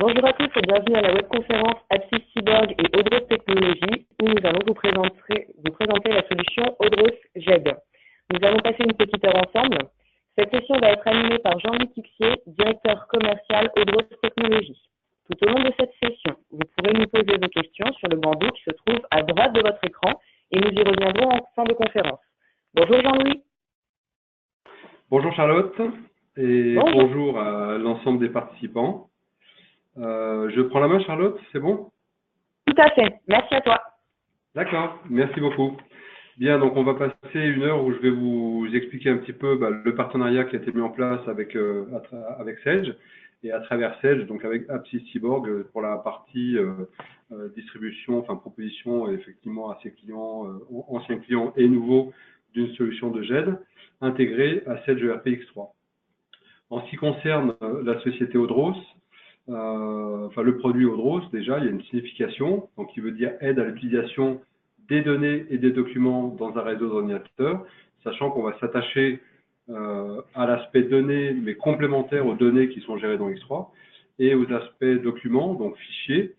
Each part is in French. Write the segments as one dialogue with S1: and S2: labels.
S1: Bonjour à tous et bienvenue à la webconférence Apsys Cyborg et Odros Technologies où nous allons vous présenter la solution Odros GED. Nous allons passer une petite heure ensemble. Cette session va être animée par Jean-Louis Tixier, directeur commercial Odros Technologies. Tout au long de cette session, vous pourrez nous poser vos questions sur le bandeau qui se trouve à droite de votre écran et nous y reviendrons en fin de conférence. Bonjour Jean-Louis.
S2: Bonjour Charlotte et bonjour à l'ensemble des participants. Je prends la main Charlotte, c'est bon?
S1: Tout à fait, merci à toi.
S2: D'accord, merci beaucoup. Bien, donc on va passer une heure où je vais vous expliquer un petit peu le partenariat qui a été mis en place avec Sage et à travers Sage, donc avec Apsys Cyborg pour la partie distribution, enfin proposition effectivement à ses clients, anciens clients et nouveaux d'une solution de GED intégrée à Sage ERP X3. En ce qui concerne la société Odros, le produit Odros, déjà, il y a une signification, donc qui veut dire aide à l'utilisation des données et des documents dans un réseau d'ordinateurs, sachant qu'on va s'attacher à l'aspect données, mais complémentaire aux données qui sont gérées dans X3, et aux aspects documents, donc fichiers,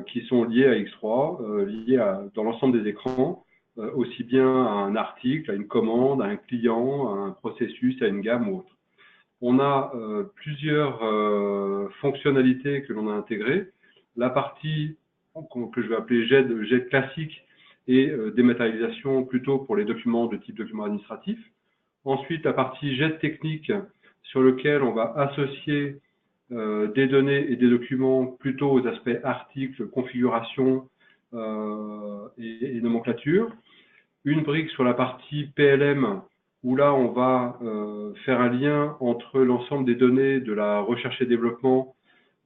S2: qui sont liés à X3, dans l'ensemble des écrans, aussi bien à un article, à une commande, à un client, à un processus, à une gamme ou autre. On a plusieurs fonctionnalités que l'on a intégrées. La partie que je vais appeler GED classique et dématérialisation plutôt pour les documents de type document administratif. Ensuite, la partie GED technique sur lequel on va associer des données et des documents plutôt aux aspects articles, configuration et nomenclature. Une brique sur la partie PLM où là, on va faire un lien entre l'ensemble des données de la recherche et développement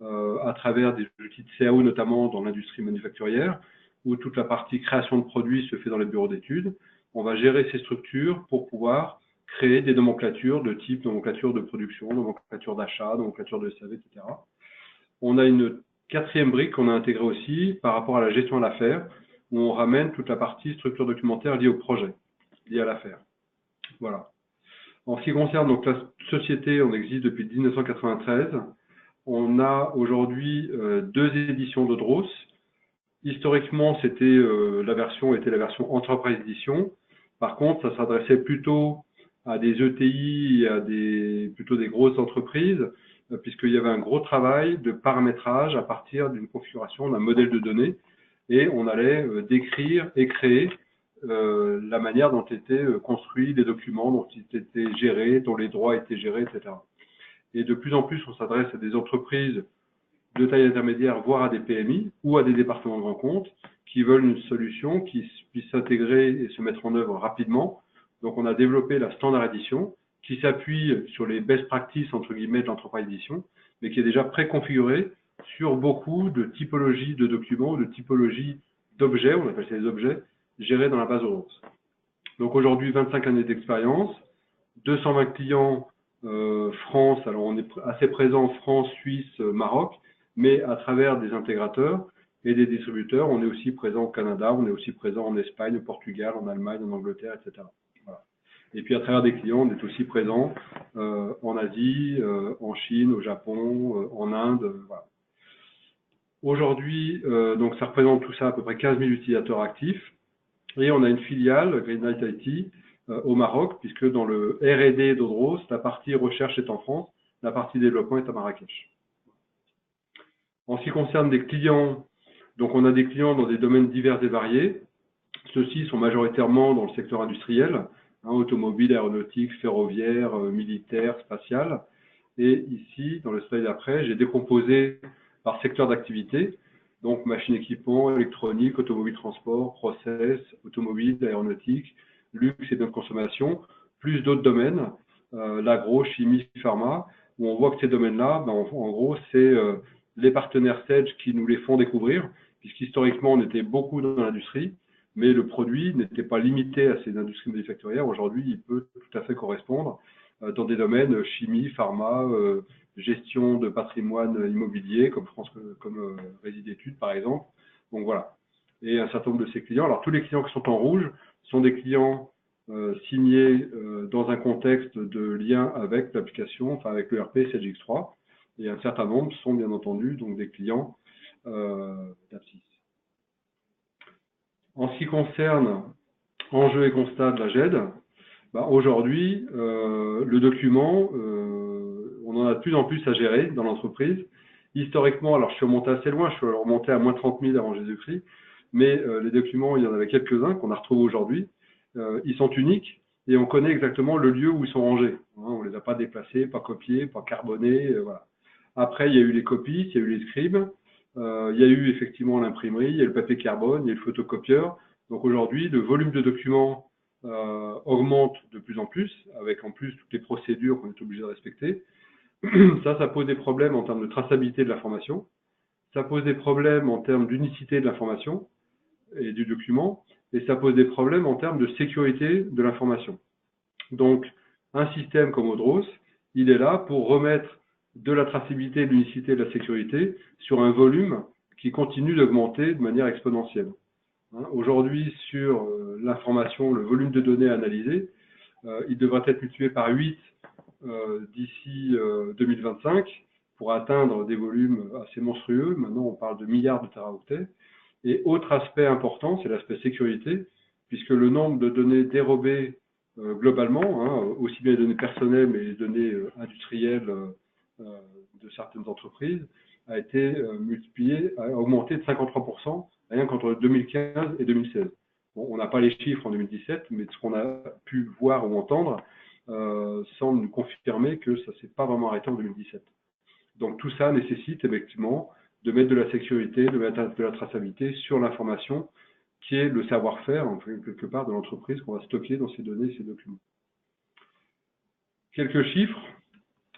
S2: à travers des outils de CAO, notamment dans l'industrie manufacturière, où toute la partie création de produits se fait dans les bureaux d'études. On va gérer ces structures pour pouvoir créer des nomenclatures de type nomenclature de production, nomenclature d'achat, nomenclature de SAV, etc. On a une quatrième brique qu'on a intégrée aussi par rapport à la gestion à l'affaire, où on ramène toute la partie structure documentaire liée au projet, liée à l'affaire. Voilà. En ce qui concerne donc la société, on existe depuis 1993. On a aujourd'hui deux éditions d'Odros. Historiquement, la version était la version Enterprise Edition. Par contre, ça s'adressait plutôt à des ETI et à plutôt des grosses entreprises, puisqu'il y avait un gros travail de paramétrage à partir d'une configuration d'un modèle de données, et on allait décrire et créer la manière dont étaient construits les documents, dont ils étaient gérés, dont les droits étaient gérés, etc. Et de plus en plus, on s'adresse à des entreprises de taille intermédiaire, voire à des PMI ou à des départements de grands comptes qui veulent une solution qui puisse s'intégrer et se mettre en œuvre rapidement. Donc, on a développé la Standard Edition qui s'appuie sur les best practices, entre guillemets, de l'Enterprise Edition, mais qui est déjà préconfigurée sur beaucoup de typologies de documents, de typologies d'objets, on appelle ça les objets, gérés dans la base Odros. Donc aujourd'hui, 25 années d'expérience, 220 clients France, alors on est assez présent en France, Suisse, Maroc, mais à travers des intégrateurs et des distributeurs, on est aussi présent au Canada, on est aussi présent en Espagne, au Portugal, en Allemagne, en Angleterre, etc. Voilà. Et puis à travers des clients, on est aussi présent en Asie, en Chine, au Japon, en Inde, voilà. Aujourd'hui, donc ça représente tout ça à peu près 15 000 utilisateurs actifs. Et on a une filiale, Greenlight IT, au Maroc, puisque dans le R&D d'Odros, la partie recherche est en France, la partie développement est à Marrakech. En ce qui concerne des clients, donc on a des clients dans des domaines divers et variés. Ceux-ci sont majoritairement dans le secteur industriel, automobile, aéronautique, ferroviaire, militaire, spatial. Et ici, dans le slide après, j'ai décomposé par secteur d'activité. Donc, machine équipement, électronique, automobile transport, process, automobile, aéronautique, luxe et biens de consommation, plus d'autres domaines, l'agro, chimie, pharma, où on voit que ces domaines-là, en gros, c'est les partenaires Sage qui nous les font découvrir, puisqu'historiquement, on était beaucoup dans l'industrie, mais le produit n'était pas limité à ces industries manufacturières. Aujourd'hui, il peut tout à fait correspondre dans des domaines chimie, pharma, gestion de patrimoine immobilier, comme Réside Études, par exemple. Donc voilà. Et un certain nombre de ces clients. Alors, tous les clients qui sont en rouge sont des clients signés dans un contexte de lien avec l'application, enfin avec le ERP Sage X3. et un certain nombre sont bien entendu donc des clients d'Apsys. En ce qui concerne enjeux et constats de la GED, aujourd'hui, le document, on en a de plus en plus à gérer dans l'entreprise. Historiquement, alors je suis remonté assez loin, je suis remonté à moins 30 000 avant Jésus-Christ, mais les documents, il y en avait quelques-uns qu'on a retrouvés aujourd'hui. Ils sont uniques et on connaît exactement le lieu où ils sont rangés. On ne les a pas déplacés, pas copiés, pas carbonés. Voilà. Après, il y a eu les copies, il y a eu les scribes, il y a eu effectivement l'imprimerie, il y a eu le papier carbone, il y a eu le photocopieur. Donc aujourd'hui, le volume de documents augmente de plus en plus, avec en plus toutes les procédures qu'on est obligé de respecter. Ça pose des problèmes en termes de traçabilité de l'information. Ça pose des problèmes en termes d'unicité de l'information et du document. Et ça pose des problèmes en termes de sécurité de l'information. Donc, un système comme Odros, il est là pour remettre de la traçabilité, de l'unicité et de la sécurité sur un volume qui continue d'augmenter de manière exponentielle. Aujourd'hui, sur l'information, le volume de données analysées, il devrait être multiplié par 8 d'ici 2025 pour atteindre des volumes assez monstrueux. Maintenant, on parle de milliards de teraoctets. Et autre aspect important, c'est l'aspect sécurité, puisque le nombre de données dérobées globalement, aussi bien les données personnelles, mais les données industrielles de certaines entreprises, a été multiplié, a augmenté de 53%, rien qu'entre 2015 et 2016. Bon, on n'a pas les chiffres en 2017, mais ce qu'on a pu voir ou entendre semble nous confirmer que ça ne s'est pas vraiment arrêté en 2017. Donc tout ça nécessite effectivement de mettre de la sécurité, de mettre de la traçabilité sur l'information qui est le savoir-faire, en fait, quelque part, de l'entreprise qu'on va stocker dans ces données, ces documents. Quelques chiffres.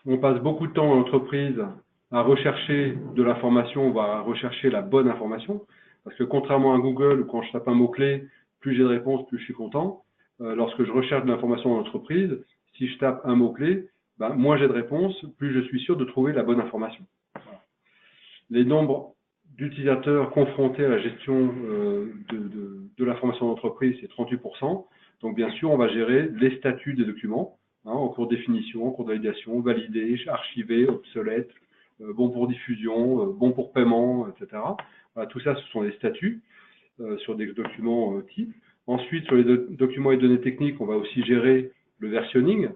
S2: On passe beaucoup de temps en entreprise à rechercher de l'information, on va rechercher la bonne information, parce que contrairement à Google, où quand je tape un mot-clé, plus j'ai de réponses, plus je suis content. Lorsque je recherche de l'information en entreprise, si je tape un mot-clé, moins j'ai de réponses, plus je suis sûr de trouver la bonne information. Voilà. Les nombres d'utilisateurs confrontés à la gestion de l'information d'entreprise, c'est 38%. Donc, bien sûr, on va gérer les statuts des documents, en cours de définition, en cours de validation, validé, archivé, obsolète, bon pour diffusion, bon pour paiement, etc. Voilà, tout ça, ce sont les statuts sur des documents types. Ensuite, sur les documents et données techniques, on va aussi gérer le versionning,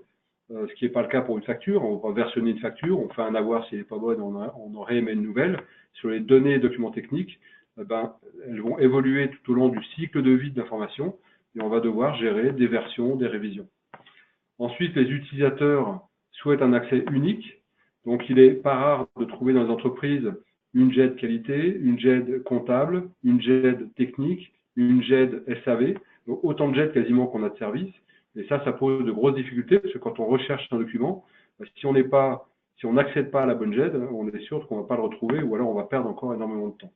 S2: ce qui n'est pas le cas pour une facture. On va versionner une facture, on fait un avoir si elle n'est pas bonne, on en réémet une nouvelle. Sur les données et documents techniques, elles vont évoluer tout au long du cycle de vie de l'information et on va devoir gérer des versions, des révisions. Ensuite, les utilisateurs souhaitent un accès unique. Donc, il n'est pas rare de trouver dans les entreprises une GED qualité, une GED comptable, une GED technique, une GED SAV. Donc, autant de GED quasiment qu'on a de services. Et ça pose de grosses difficultés parce que quand on recherche un document, si on n'accède pas à la bonne GED, on est sûr qu'on ne va pas le retrouver ou alors on va perdre encore énormément de temps.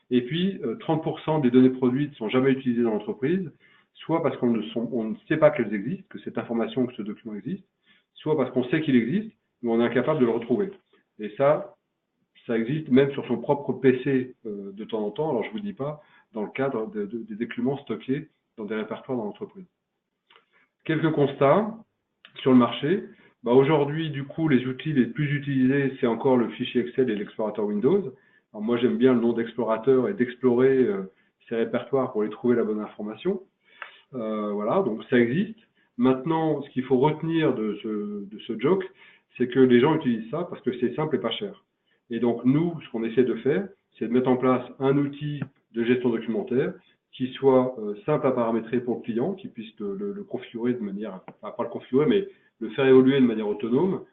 S2: Et puis, 30% des données produites ne sont jamais utilisées dans l'entreprise, soit parce qu'on ne sait pas qu'elles existent, que cette information, que ce document existe, soit parce qu'on sait qu'il existe, mais on est incapable de le retrouver. Et ça existe même sur son propre PC de temps en temps, alors je ne vous dis pas dans le cadre des documents stockés dans des répertoires dans l'entreprise. Quelques constats sur le marché. Aujourd'hui, du coup, les outils les plus utilisés, c'est encore le fichier Excel et l'explorateur Windows. Alors moi, j'aime bien le nom d'explorateur et d'explorer ces répertoires pour les trouver la bonne information. Voilà, donc ça existe. Maintenant, ce qu'il faut retenir de ce joke, c'est que les gens utilisent ça parce que c'est simple et pas cher. Et donc, nous, ce qu'on essaie de faire, c'est de mettre en place un outil de gestion documentaire qui soit simple à paramétrer pour le client, qui puisse le configurer de manière, enfin, pas le configurer, mais le faire évoluer de manière autonome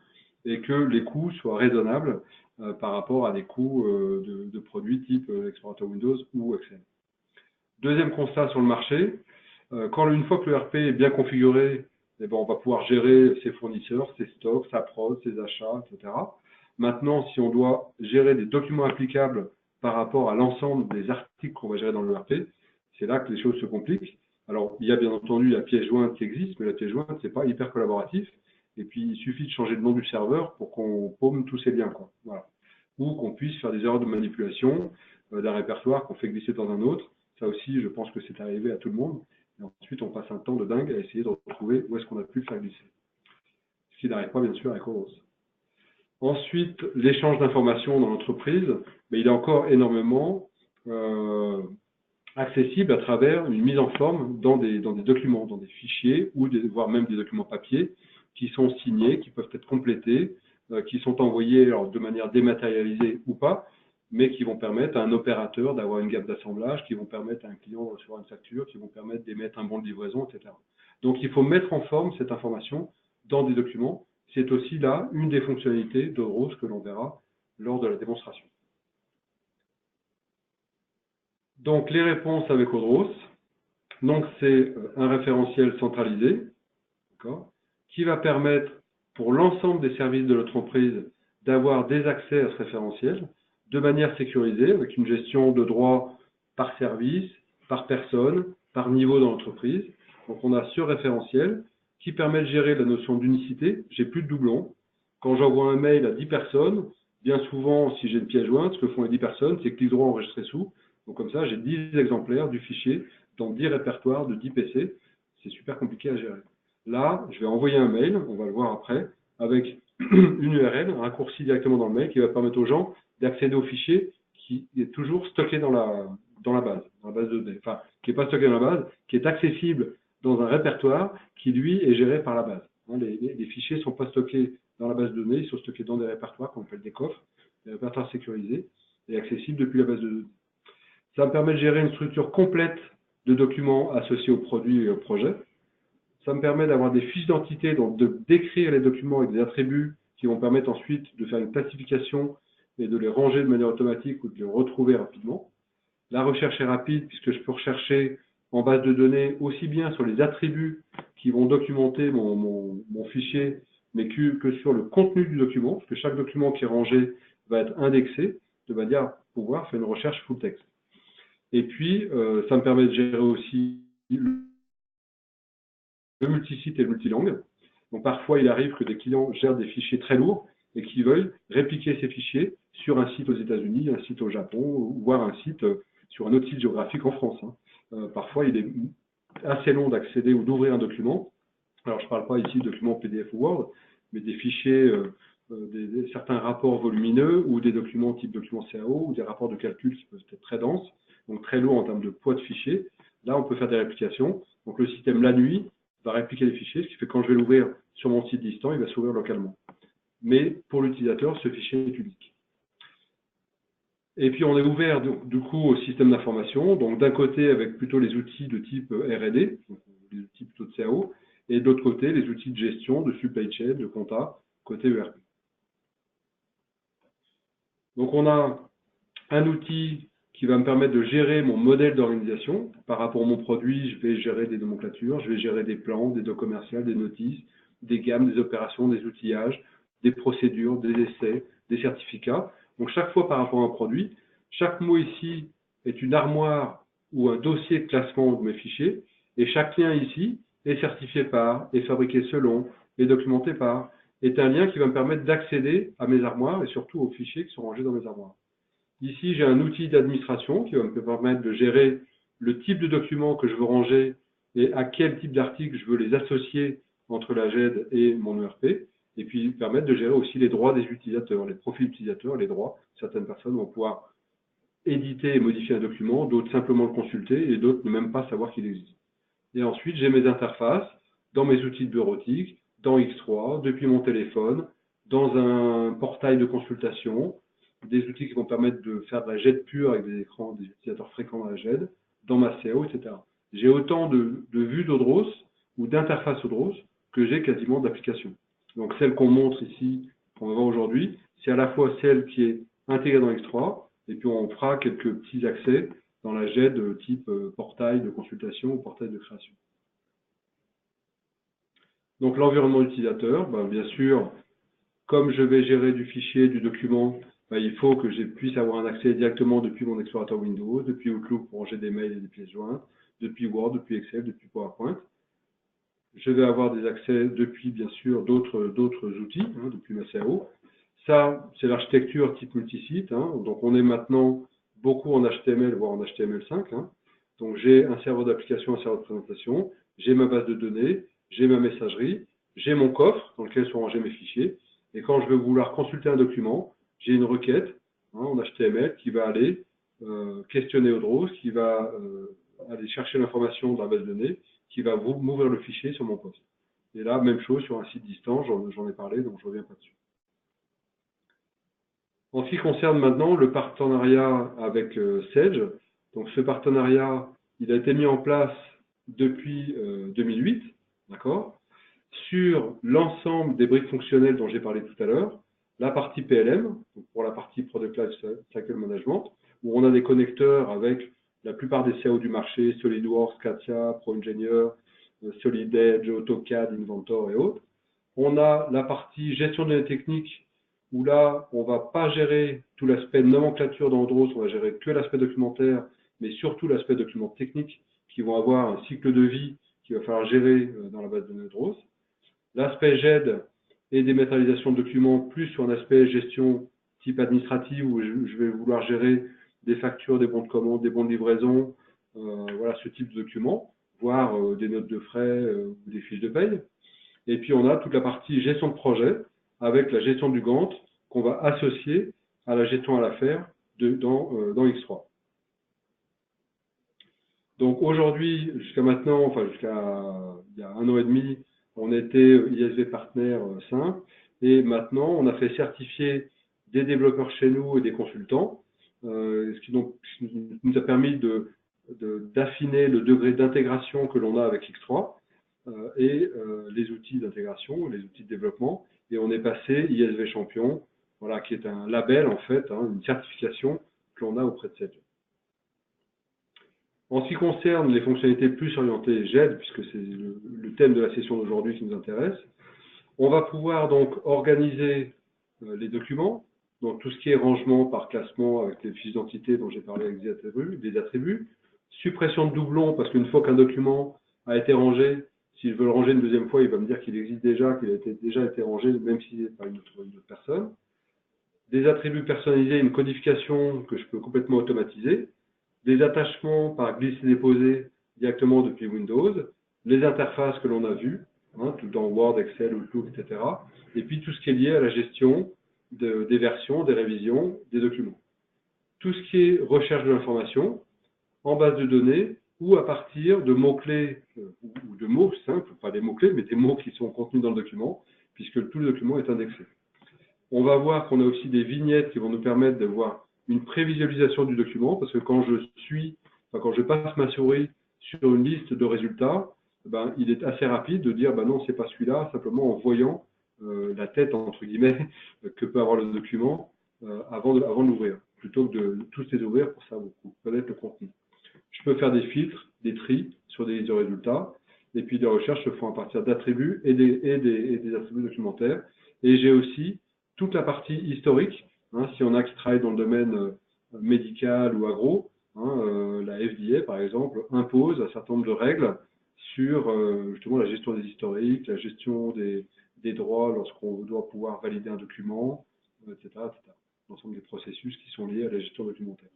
S2: et que les coûts soient raisonnables par rapport à des coûts de produits type explorateur Windows ou Excel. Deuxième constat sur le marché, une fois que le RP est bien configuré, on va pouvoir gérer ses fournisseurs, ses stocks, sa prod, ses achats, etc. Maintenant, si on doit gérer des documents applicables par rapport à l'ensemble des articles qu'on va gérer dans le RP, c'est là que les choses se compliquent. Alors, il y a bien entendu la pièce jointe qui existe, mais la pièce jointe, c'est pas hyper collaboratif. Et puis, il suffit de changer le nom du serveur pour qu'on paume tous ces liens, quoi. Voilà. Ou qu'on puisse faire des erreurs de manipulation d'un répertoire qu'on fait glisser dans un autre. Ça aussi, je pense que c'est arrivé à tout le monde. Et ensuite, on passe un temps de dingue à essayer de retrouver où est-ce qu'on a pu le faire glisser. Ce qui n'arrive pas, bien sûr, avec Odros. Ensuite, l'échange d'informations dans l'entreprise, mais il est encore énormément accessible à travers une mise en forme dans des documents, dans des fichiers, ou voire même des documents papier, qui sont signés, qui peuvent être complétés, qui sont envoyés alors, de manière dématérialisée ou pas, mais qui vont permettre à un opérateur d'avoir une gamme d'assemblage, qui vont permettre à un client de recevoir une facture, qui vont permettre d'émettre un bon de livraison, etc. Donc il faut mettre en forme cette information dans des documents. C'est aussi là une des fonctionnalités d'Odros que l'on verra lors de la démonstration. Donc les réponses avec Odros, donc c'est un référentiel centralisé, qui va permettre pour l'ensemble des services de l'entreprise d'avoir des accès à ce référentiel de manière sécurisée, avec une gestion de droits par service, par personne, par niveau dans l'entreprise. Donc on a ce référentiel qui permet de gérer la notion d'unicité. J'ai plus de doublons. Quand j'envoie un mail à 10 personnes, bien souvent, si j'ai une pièce jointe, ce que font les 10 personnes, c'est clic droit enregistré sous. Donc comme ça, j'ai 10 exemplaires du fichier dans 10 répertoires de 10 PC. C'est super compliqué à gérer. Là, je vais envoyer un mail, on va le voir après, avec une URL, un raccourci directement dans le mail qui va permettre aux gens d'accéder au fichier qui est toujours stocké dans la base de données. Enfin, qui n'est pas stocké dans la base, qui est accessible dans un répertoire qui, lui, est géré par la base. Les fichiers ne sont pas stockés dans la base de données, ils sont stockés dans des répertoires qu'on appelle des coffres, des répertoires sécurisés et accessibles depuis la base de données. Ça me permet de gérer une structure complète de documents associés au produit et au projet. Ça me permet d'avoir des fiches d'identité, donc de décrire les documents avec des attributs qui vont permettre ensuite de faire une classification et de les ranger de manière automatique ou de les retrouver rapidement. La recherche est rapide puisque je peux rechercher en base de données aussi bien sur les attributs qui vont documenter mon fichier, mais que sur le contenu du document, parce que chaque document qui est rangé va être indexé de manière à pouvoir faire une recherche full text. Et puis, ça me permet de gérer aussi le multisite et le multilangue. Donc parfois, il arrive que des clients gèrent des fichiers très lourds et qui veulent répliquer ces fichiers sur un site aux États-Unis, un site au Japon, voire un site sur un autre site géographique en France. Parfois, il est assez long d'accéder ou d'ouvrir un document. Alors, je ne parle pas ici de documents PDF ou Word, mais des fichiers, certains rapports volumineux ou des documents type document CAO ou des rapports de calcul qui peuvent être très denses, donc très lourds en termes de poids de fichiers. Là, on peut faire des réplications. Donc, le système la nuit va répliquer les fichiers, ce qui fait que quand je vais l'ouvrir sur mon site distant, il va s'ouvrir localement. Mais pour l'utilisateur, ce fichier est unique. Et puis, on est ouvert du coup au système d'information, donc d'un côté avec plutôt les outils de type R&D, les outils plutôt de CAO, et de l'autre côté, les outils de gestion, de supply chain, de compta, côté ERP. Donc, on a un outil qui va me permettre de gérer mon modèle d'organisation. Par rapport à mon produit, je vais gérer des nomenclatures, je vais gérer des plans, des docs commerciaux, des notices, des gammes, des opérations, des outillages, des procédures, des essais, des certificats. Donc, chaque fois par rapport à un produit, chaque mot ici est une armoire ou un dossier de classement de mes fichiers, et chaque lien ici est certifié par, est fabriqué selon, est documenté par, est un lien qui va me permettre d'accéder à mes armoires et surtout aux fichiers qui sont rangés dans mes armoires. Ici, j'ai un outil d'administration qui va me permettre de gérer le type de documents que je veux ranger et à quel type d'article je veux les associer entre la GED et mon ERP, et puis permettre de gérer aussi les droits des utilisateurs, les profils utilisateurs, les droits. Certaines personnes vont pouvoir éditer et modifier un document, d'autres simplement le consulter et d'autres ne même pas savoir qu'il existe. Et ensuite, j'ai mes interfaces dans mes outils de bureautique, dans X3, depuis mon téléphone, dans un portail de consultation, des outils qui vont permettre de faire de la GED pure avec des écrans, des utilisateurs fréquents dans la GED, dans ma CAO, etc. J'ai autant de vues d'Odros ou d'interfaces Odros que j'ai quasiment d'applications. Donc celle qu'on montre ici, qu'on va voir aujourd'hui, c'est à la fois celle qui est intégrée dans X3, et puis on fera quelques petits accès dans la GED type portail de consultation ou portail de création. Donc l'environnement utilisateur, bien sûr, comme je vais gérer du fichier, du document, il faut que je puisse avoir un accès directement depuis mon explorateur Windows, depuis Outlook pour ranger des mails et des pièces jointes, depuis Word, depuis Excel, depuis PowerPoint. Je vais avoir des accès depuis, bien sûr, d'autres outils, depuis ma CAO. Ça, c'est l'architecture type multisite. Donc, on est maintenant beaucoup en HTML, voire en HTML5. Donc, j'ai un serveur d'application, un serveur de présentation, j'ai ma base de données, j'ai ma messagerie, j'ai mon coffre dans lequel sont rangés mes fichiers, Et quand je vais vouloir consulter un document, j'ai une requête en HTML qui va aller questionner Odros, qui va aller chercher l'information dans la base de données, qui va m'ouvrir le fichier sur mon poste. Et là, même chose sur un site distant, j'en ai parlé, donc je ne reviens pas dessus. En ce qui concerne maintenant le partenariat avec Sage, donc ce partenariat, il a été mis en place depuis 2008, d'accord, sur l'ensemble des briques fonctionnelles dont j'ai parlé tout à l'heure, la partie PLM, donc pour la partie Product Lifecycle Management, où on a des connecteurs avec la plupart des CAO du marché, SolidWorks, CATIA, ProEngineer, Solid Edge, AutoCAD, Inventor et autres. On a la partie gestion de données techniques, où là, on ne va pas gérer tout l'aspect nomenclature dans Odros, on va gérer que l'aspect documentaire, mais surtout l'aspect document technique, qui vont avoir un cycle de vie qu'il va falloir gérer dans la base de données Odros. L'aspect GED et dématérialisation de documents, plus sur un aspect gestion type administrative, où je vais vouloir gérer des factures, des bons de commande, des bons de livraison, voilà ce type de documents, voire des notes de frais ou des fiches de paye. Et puis on a toute la partie gestion de projet, avec la gestion du Gantt, qu'on va associer à la gestion à l'affaire dans X3. Donc aujourd'hui, jusqu'à maintenant, enfin jusqu'à il y a 1 an et demi, on était ISV partenaire simple, et maintenant on a fait certifier des développeurs chez nous et des consultants, ce qui nous a permis d'affiner le degré d'intégration que l'on a avec X3 et les outils d'intégration, les outils de développement, et on est passé ISV Champion, voilà, qui est un label en fait, une certification que l'on a auprès de Sage. En ce qui concerne les fonctionnalités plus orientées GED, puisque c'est le thème de la session d'aujourd'hui qui nous intéresse, on va pouvoir donc organiser les documents, donc tout ce qui est rangement par classement avec les fiches d'identité dont j'ai parlé avec des attributs, suppression de doublons, parce qu'une fois qu'un document a été rangé, si je veux le ranger une deuxième fois, il va me dire qu'il existe déjà, qu'il a déjà été rangé, même s'il n'est pas une autre personne. Des attributs personnalisés, une codification que je peux complètement automatiser. Des attachements par glisser-déposer directement depuis Windows. Les interfaces que l'on a vues, tout dans Word, Excel, Outlook, etc. Et puis tout ce qui est lié à la gestion des versions, des révisions, des documents. Tout ce qui est recherche de l'information en base de données, ou à partir de mots-clés ou de mots simples, pas des mots-clés, mais des mots qui sont contenus dans le document, puisque tout le document est indexé. On va voir qu'on a aussi des vignettes qui vont nous permettre de voir une prévisualisation du document, parce que quand je passe ma souris sur une liste de résultats, ben, il est assez rapide de dire, ben non, c'est pas celui-là, simplement en voyant la tête, entre guillemets, que peut avoir le document avant de l'ouvrir, plutôt que de tous les ouvrir pour savoir connaître le contenu. Je peux faire des filtres, des tris sur des listes de résultats, et puis des recherches se font à partir d'attributs et des attributs documentaires. Et j'ai aussi toute la partie historique, si on a qui travaille dans le domaine médical ou agro, la FDA par exemple impose un certain nombre de règles sur justement la gestion des historiques, la gestion des droits lorsqu'on doit pouvoir valider un document, etc. L'ensemble des processus qui sont liés à la gestion documentaire.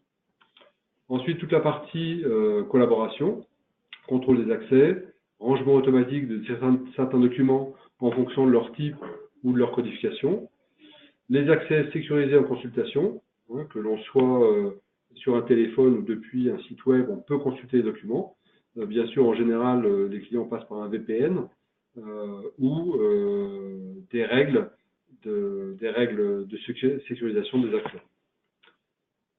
S2: Ensuite, toute la partie collaboration, contrôle des accès, rangement automatique de certains documents en fonction de leur type ou de leur codification, les accès sécurisés en consultation, que l'on soit sur un téléphone ou depuis un site web, on peut consulter les documents. Bien sûr, en général, les clients passent par un VPN ou des règles de sécurisation des accès.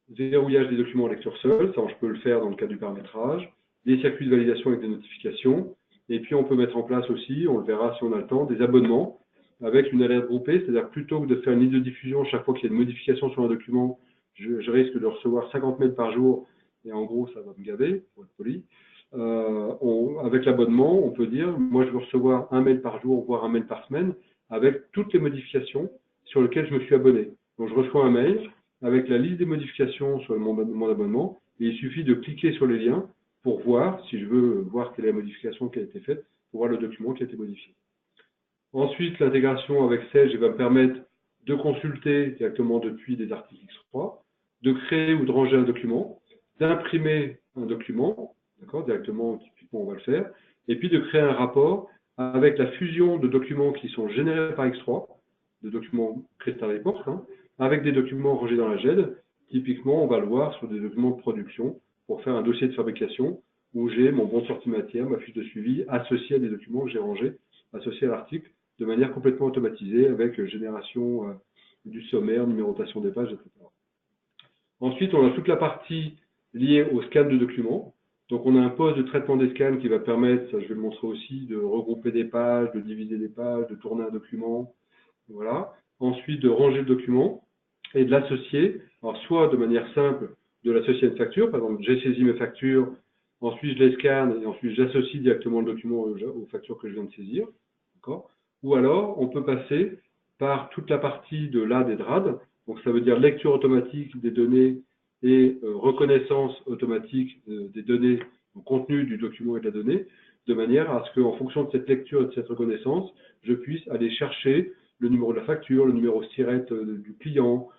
S2: Verrouillage des documents en lecture seule, ça je peux le faire dans le cadre du paramétrage. Des circuits de validation avec des notifications. Et puis on peut mettre en place aussi, on le verra si on a le temps, des abonnements avec une alerte groupée, c'est-à-dire plutôt que de faire une liste de diffusion chaque fois qu'il y a une modification sur un document, je risque de recevoir 50 mails par jour, et en gros ça va me gaver, pour être poli. Avec l'abonnement, on peut dire, moi je veux recevoir un mail par jour, voire un mail par semaine, avec toutes les modifications sur lesquelles je me suis abonné. Donc je reçois un mail avec la liste des modifications sur mon abonnement, et il suffit de cliquer sur les liens pour voir, si je veux voir quelle est la modification qui a été faite, pour voir le document qui a été modifié. Ensuite, l'intégration avec Sage va me permettre de consulter directement depuis des articles X3, de créer ou de ranger un document, d'imprimer un document, directement, typiquement on va le faire, et puis de créer un rapport avec la fusion de documents qui sont générés par X3, de documents Crystal Reports, hein, avec des documents rangés dans la GED. Typiquement, on va le voir sur des documents de production pour faire un dossier de fabrication où j'ai mon bon de sortie matière, ma fiche de suivi, associée à des documents que j'ai rangés, associés à l'article, de manière complètement automatisée avec génération du sommaire, numérotation des pages, etc. Ensuite, on a toute la partie liée au scan de documents. Donc, on a un poste de traitement des scans qui va permettre, ça je vais le montrer aussi, de regrouper des pages, de diviser des pages, de tourner un document. Voilà. Ensuite, de ranger le document et de l'associer. Alors, soit de manière simple, de l'associer à une facture. Par exemple, j'ai saisi mes factures, ensuite je les scanne et ensuite j'associe directement le document aux factures que je viens de saisir. D'accord. Ou alors, on peut passer par toute la partie de l'AD et de RAD. Donc, ça veut dire lecture automatique des données et reconnaissance automatique des données, du contenu du document et de la donnée, de manière à ce qu'en fonction de cette lecture et de cette reconnaissance, je puisse aller chercher le numéro de la facture, le numéro SIRET du client,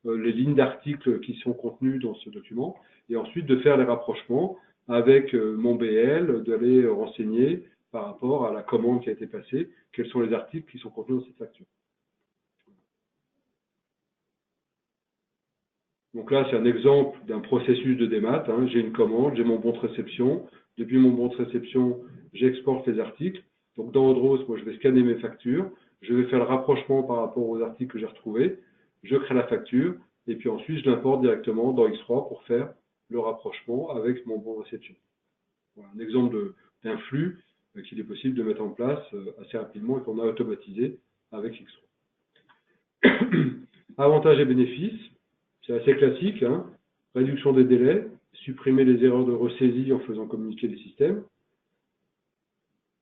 S2: les lignes d'articles qui sont contenues dans ce document, et ensuite de faire les rapprochements avec mon BL, d'aller renseigner par rapport à la commande qui a été passée, quels sont les articles qui sont contenus dans cette facture. Donc là, c'est un exemple d'un processus de démat. Hein. J'ai une commande, j'ai mon bon de réception. Depuis mon bon de réception, j'exporte les articles. Donc dans Odros, moi, je vais scanner mes factures. Je vais faire le rapprochement par rapport aux articles que j'ai retrouvés. Je crée la facture. Et puis ensuite, je l'importe directement dans X3 pour faire le rapprochement avec mon bon de réception. Voilà, un exemple d'un flux qu'il est possible de mettre en place assez rapidement et qu'on a automatisé avec X3. Avantages et bénéfices. C'est assez classique, hein. Réduction des délais, supprimer les erreurs de ressaisie en faisant communiquer les systèmes,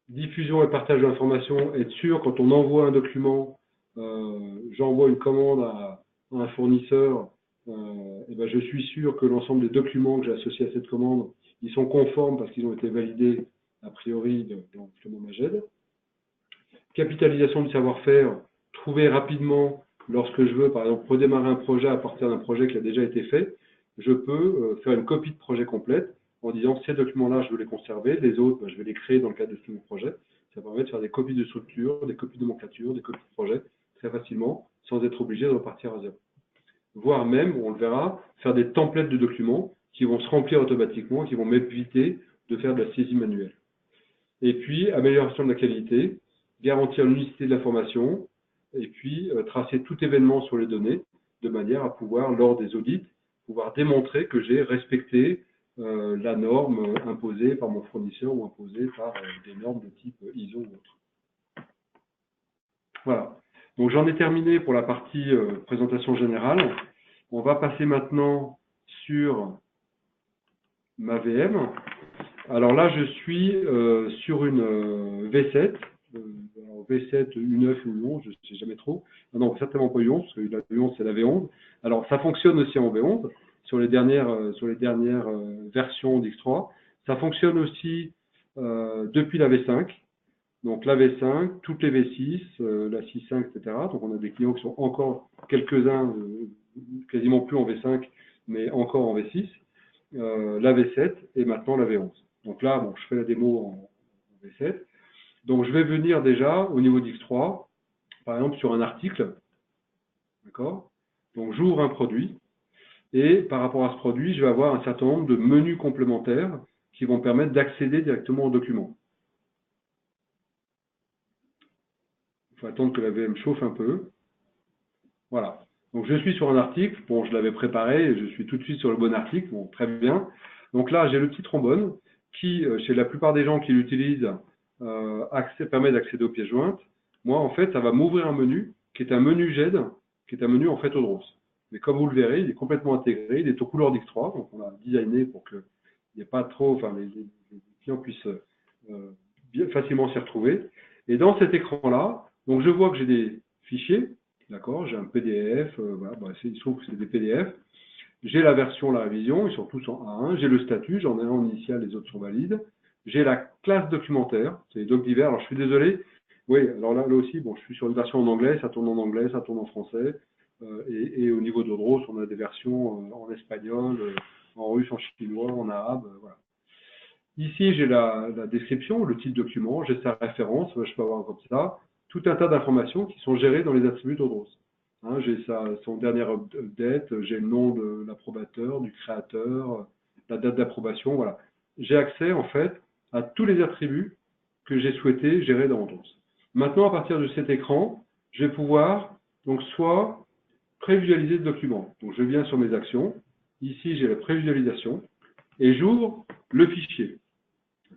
S2: diffusion et partage d'informations, être sûr quand on envoie un document, j'envoie une commande à un fournisseur, et ben je suis sûr que l'ensemble des documents que j'ai associés à cette commande, ils sont conformes parce qu'ils ont été validés a priori dans justement ma GED. Capitalisation du savoir-faire, trouver rapidement lorsque je veux, par exemple, redémarrer un projet à partir d'un projet qui a déjà été fait, je peux faire une copie de projet complète en disant ces documents-là, je veux les conserver, les autres, ben, je vais les créer dans le cadre de ce nouveau projet. Ça permet de faire des copies de structure, des copies de nomenclature, des copies de projet très facilement, sans être obligé de repartir à zéro. Voire même, on le verra, faire des templates de documents qui vont se remplir automatiquement, qui vont m'éviter de faire de la saisie manuelle. Et puis, amélioration de la qualité, garantir l'unicité de l'information, et puis tracer tout événement sur les données, de manière à pouvoir, lors des audits, pouvoir démontrer que j'ai respecté la norme imposée par mon fournisseur ou imposée par des normes de type ISO ou autre. Voilà. Donc j'en ai terminé pour la partie présentation générale. On va passer maintenant sur ma VM. Alors là, je suis sur une V7. V7, U9 ou U11, je ne sais jamais trop. Ah non, certainement pas U11, parce que la U11, c'est la V11. Alors, ça fonctionne aussi en V11, sur les dernières versions d'X3. Ça fonctionne aussi depuis la V5. Donc, la V5, toutes les V6, la 6.5, etc. Donc, on a des clients qui sont encore quelques-uns, quasiment plus en V5, mais encore en V6. La V7 et maintenant la V11. Donc là, bon, je fais la démo en V7. Donc, je vais venir déjà au niveau d'X3, par exemple sur un article, d'accord? Donc, j'ouvre un produit et par rapport à ce produit, je vais avoir un certain nombre de menus complémentaires qui vont permettre d'accéder directement au document. Il faut attendre que la VM chauffe un peu. Voilà. Donc, je suis sur un article. Bon, je l'avais préparé et je suis tout de suite sur le bon article. Bon, très bien. Donc là, j'ai le petit trombone qui, chez la plupart des gens qui l'utilisent, permet d'accéder aux pièces jointes. Moi, en fait, ça va m'ouvrir un menu qui est un menu GED, qui est un menu en fait Odros. Mais comme vous le verrez, il est complètement intégré, il est aux couleurs d'X3, donc on l'a designé pour qu'il n'y ait pas trop, enfin les clients puissent bien facilement s'y retrouver. Et dans cet écran-là, donc je vois que j'ai des fichiers, d'accord, j'ai un PDF, voilà, bah, il se trouve que c'est des PDF. J'ai la version, la révision, ils sont tous en A1. J'ai le statut, j'en ai un en initial, les autres sont valides. J'ai la classe documentaire, c'est les docs divers. Alors, je suis désolé. Oui, alors là aussi, bon, je suis sur une version en anglais, ça tourne en anglais, ça tourne en français. Et au niveau d'Odros, on a des versions en espagnol, en russe, en chinois, en arabe, voilà. Ici, j'ai la description, le titre document, j'ai sa référence, je peux avoir comme ça. tout un tas d'informations qui sont gérées dans les attributs d'Odros. Hein, j'ai son dernier update, j'ai le nom de l'approbateur, du créateur, la date d'approbation, voilà. J'ai accès en fait à tous les attributs que j'ai souhaité gérer dans Odros. Maintenant, à partir de cet écran, je vais pouvoir donc soit prévisualiser le document. Donc je viens sur mes actions, ici j'ai la prévisualisation et j'ouvre le fichier.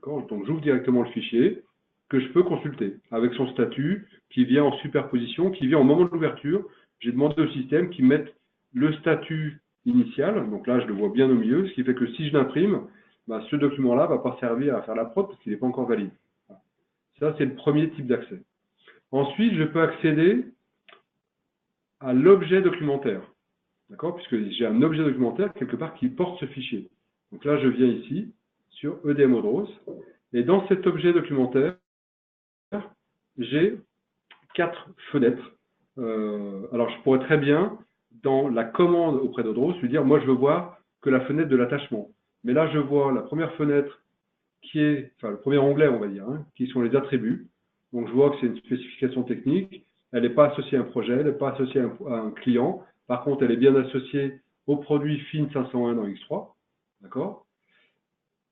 S2: Donc j'ouvre directement le fichier que je peux consulter avec son statut qui vient en superposition, qui vient au moment de l'ouverture. J'ai demandé au système qu'il mette le statut initial, donc là je le vois bien au milieu, ce qui fait que si je l'imprime, bah, ce document-là ne va pas servir à faire la prod parce qu'il n'est pas encore valide. Ça c'est le premier type d'accès. Ensuite, je peux accéder à l'objet documentaire, d'accord, puisque j'ai un objet documentaire quelque part qui porte ce fichier. Donc là je viens ici sur EDM Odros, et dans cet objet documentaire, j'ai 4 fenêtres. Alors, je pourrais très bien, dans la commande auprès d'Odros, lui dire, moi, je veux voir que la fenêtre de l'attachement. Mais là, je vois la première fenêtre qui est, enfin, le premier onglet, on va dire, hein, qui sont les attributs. Donc, je vois que c'est une spécification technique. Elle n'est pas associée à un projet, elle n'est pas associée à un client. Par contre, elle est bien associée au produit FIN 501 dans X3. D'accord ?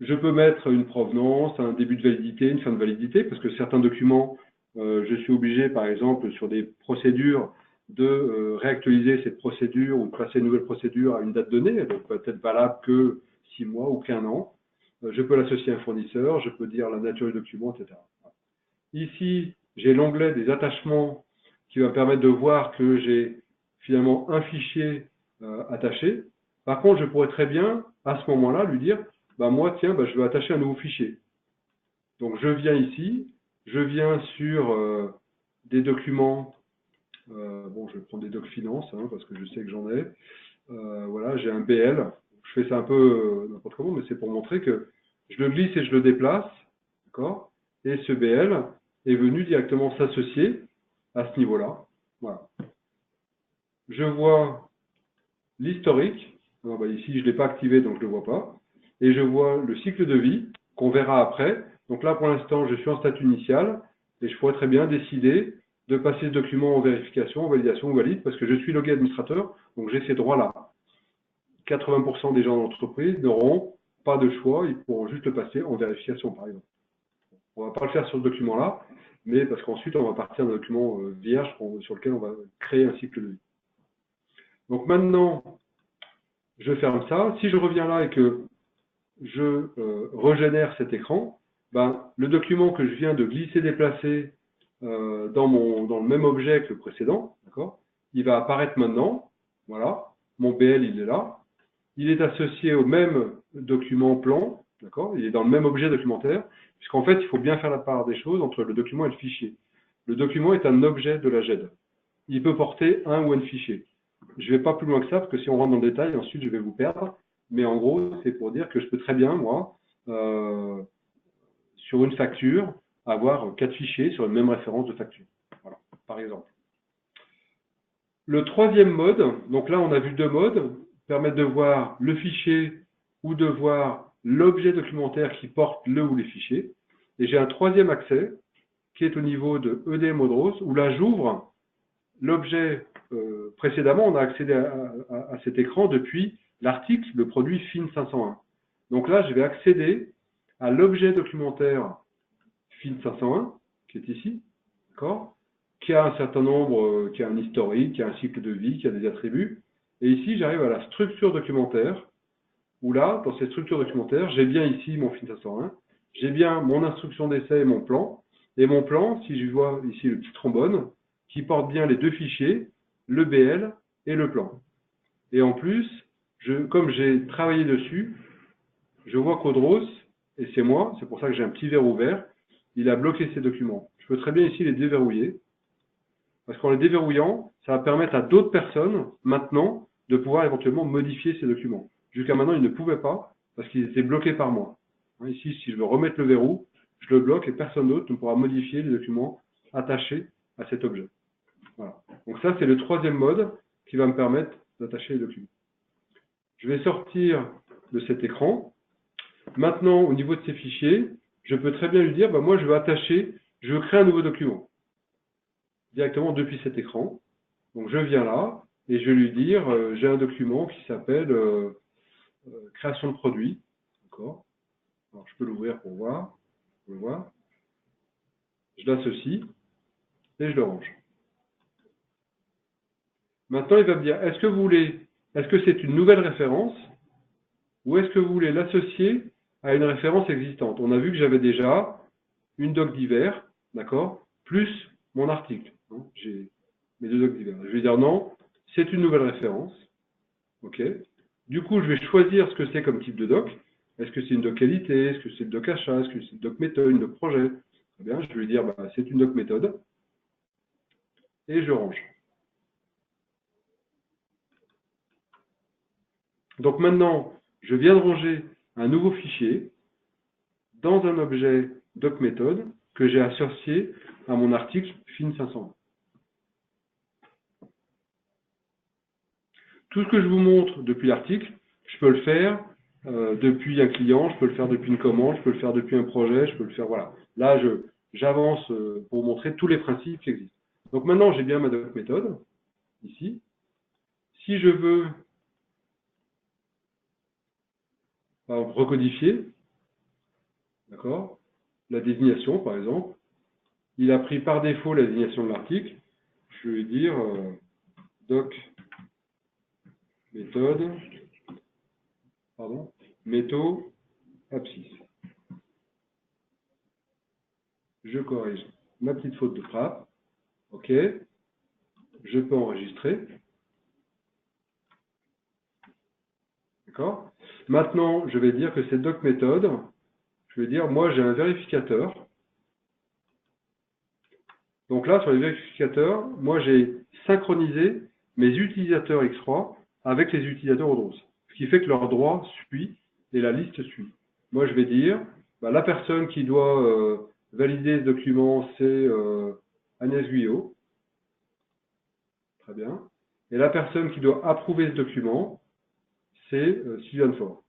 S2: Je peux mettre une provenance, un début de validité, une fin de validité, parce que certains documents, je suis obligé, par exemple, sur des procédures, de réactualiser cette procédure ou de passer une nouvelle procédure à une date donnée. Elle peut être valable que 6 mois ou qu'1 an. Je peux l'associer à un fournisseur, je peux dire la nature du document, etc. Ici, j'ai l'onglet des attachements qui va me permettre de voir que j'ai finalement un fichier attaché. Par contre, je pourrais très bien, à ce moment-là, lui dire bah, moi, tiens, bah, je veux attacher un nouveau fichier. Donc, je viens ici, je viens sur des documents, bon, je vais prendre des docs finance, hein, parce que je sais que j'en ai. Voilà, j'ai un BL. Je fais ça un peu n'importe comment, mais c'est pour montrer que je le glisse et je le déplace, d'accord. Et ce BL est venu directement s'associer à ce niveau-là. Voilà. Je vois l'historique. Bah, ici, je ne l'ai pas activé, donc je ne le vois pas. Et je vois le cycle de vie qu'on verra après. Donc là, pour l'instant, je suis en statut initial et je pourrais très bien décider de passer ce document en vérification, en validation ou valide parce que je suis logué administrateur, donc j'ai ces droits-là. 80% des gens de l'entreprise n'auront pas de choix, ils pourront juste le passer en vérification, par exemple. On ne va pas le faire sur ce document-là, mais parce qu'ensuite, on va partir d'un document vierge sur lequel on va créer un cycle de vie. Donc maintenant, je ferme ça. Si je reviens là et que je régénère cet écran, ben, le document que je viens de glisser-déplacer dans le même objet que le précédent, d'accord, il va apparaître maintenant. Voilà, mon BL, il est là. Il est associé au même document plan, d'accord, il est dans le même objet documentaire, puisqu'en fait, il faut bien faire la part des choses entre le document et le fichier. Le document est un objet de la GED. Il peut porter un ou un fichier. Je ne vais pas plus loin que ça, parce que si on rentre dans le détail, ensuite, je vais vous perdre. Mais en gros, c'est pour dire que je peux très bien, moi, sur une facture, avoir 4 fichiers sur une même référence de facture. Voilà, par exemple. Le troisième mode, donc là, on a vu 2 modes, permettre de voir le fichier ou de voir l'objet documentaire qui porte le ou les fichiers. Et j'ai un troisième accès qui est au niveau de EDM Odros, où là, j'ouvre l'objet. Précédemment, on a accédé à cet écran depuis l'article, le produit FIN 501. Donc là, je vais accéder à l'objet documentaire FIN 501, qui est ici, d'accord, qui a un certain nombre, qui a un historique, qui a un cycle de vie, qui a des attributs. Et ici, j'arrive à la structure documentaire, où là, dans cette structure documentaire, j'ai bien ici mon FIN 501, j'ai bien mon instruction d'essai et mon plan. Et mon plan, si je vois ici le petit trombone, qui porte bien les 2 fichiers, le BL et le plan. Et en plus, comme j'ai travaillé dessus, je vois qu'Odros, et c'est moi, c'est pour ça que j'ai un petit verrou vert, il a bloqué ces documents. Je peux très bien ici les déverrouiller, parce qu'en les déverrouillant, ça va permettre à d'autres personnes, maintenant, de pouvoir éventuellement modifier ces documents. Jusqu'à maintenant, ils ne pouvaient pas, parce qu'ils étaient bloqués par moi. Ici, si je veux remettre le verrou, je le bloque et personne d'autre ne pourra modifier les documents attachés à cet objet. Voilà. Donc ça, c'est le troisième mode qui va me permettre d'attacher les documents. Je vais sortir de cet écran. Maintenant, au niveau de ces fichiers, je peux très bien lui dire, bah, moi, je veux créer un nouveau document. directement depuis cet écran. Donc je viens là et je vais lui dire, j'ai un document qui s'appelle création de produit. D'accord. Alors je peux l'ouvrir pour voir. Je le vois. Je l'associe et je le range. Maintenant, il va me dire, est-ce que c'est une nouvelle référence ou est-ce que vous voulez l'associer à une référence existante? On a vu que j'avais déjà une doc divers, d'accord, plus mon article. J'ai mes deux docs divers. Je vais dire non, c'est une nouvelle référence. OK. Du coup, je vais choisir ce que c'est comme type de doc. Est-ce que c'est une doc qualité? Est-ce que c'est une doc achat? Est-ce que c'est une doc méthode, une doc projet? Très bien, je vais lui dire, bah, c'est une doc méthode. Et je range. Donc maintenant, je viens de ranger un nouveau fichier dans un objet docMethod que j'ai associé à mon article FIN 500. Tout ce que je vous montre depuis l'article, je peux le faire depuis un client, je peux le faire depuis une commande, je peux le faire depuis un projet, je peux le faire, voilà. Là, j'avance pour vous montrer tous les principes qui existent. Donc maintenant, j'ai bien ma docMethod, ici. Si je veux recodifier, d'accord, la désignation, par exemple, il a pris par défaut la désignation de l'article. Je vais dire doc méthode, pardon, métaux abscisse. Je corrige ma petite faute de frappe. OK. Je peux enregistrer. D'accord. Maintenant, je vais dire que c'est doc méthode. Je vais dire, moi, j'ai un vérificateur. Donc là, sur les vérificateurs, moi, j'ai synchronisé mes utilisateurs X3 avec les utilisateurs Odros. Ce qui fait que leur droit suit et la liste suit. Moi, je vais dire, bah, la personne qui doit valider ce document, c'est Agnès Guyot. Très bien. Et la personne qui doit approuver ce document, c'est Sylviane Faure.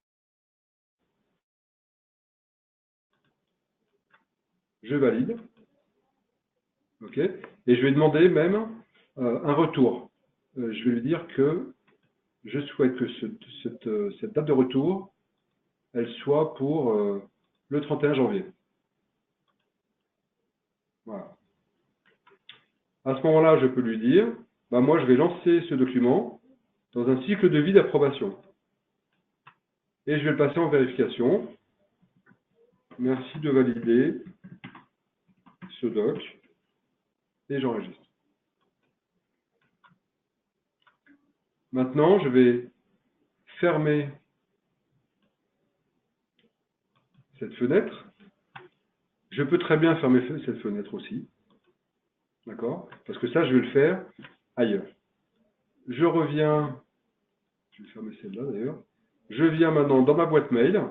S2: Je valide. OK. Et je vais demander même un retour. Je vais lui dire que je souhaite que cette date de retour, elle soit pour le 31 janvier. Voilà. À ce moment-là, je peux lui dire, bah, moi, je vais lancer ce document dans un cycle de vie d'approbation. Et je vais le passer en vérification. Merci de valider ce doc. Et j'enregistre. Maintenant, je vais fermer cette fenêtre. Je peux très bien fermer cette fenêtre aussi. D'accord? Parce que ça, je vais le faire ailleurs. Je reviens, je vais fermer celle-là d'ailleurs. Je viens maintenant dans ma boîte mail.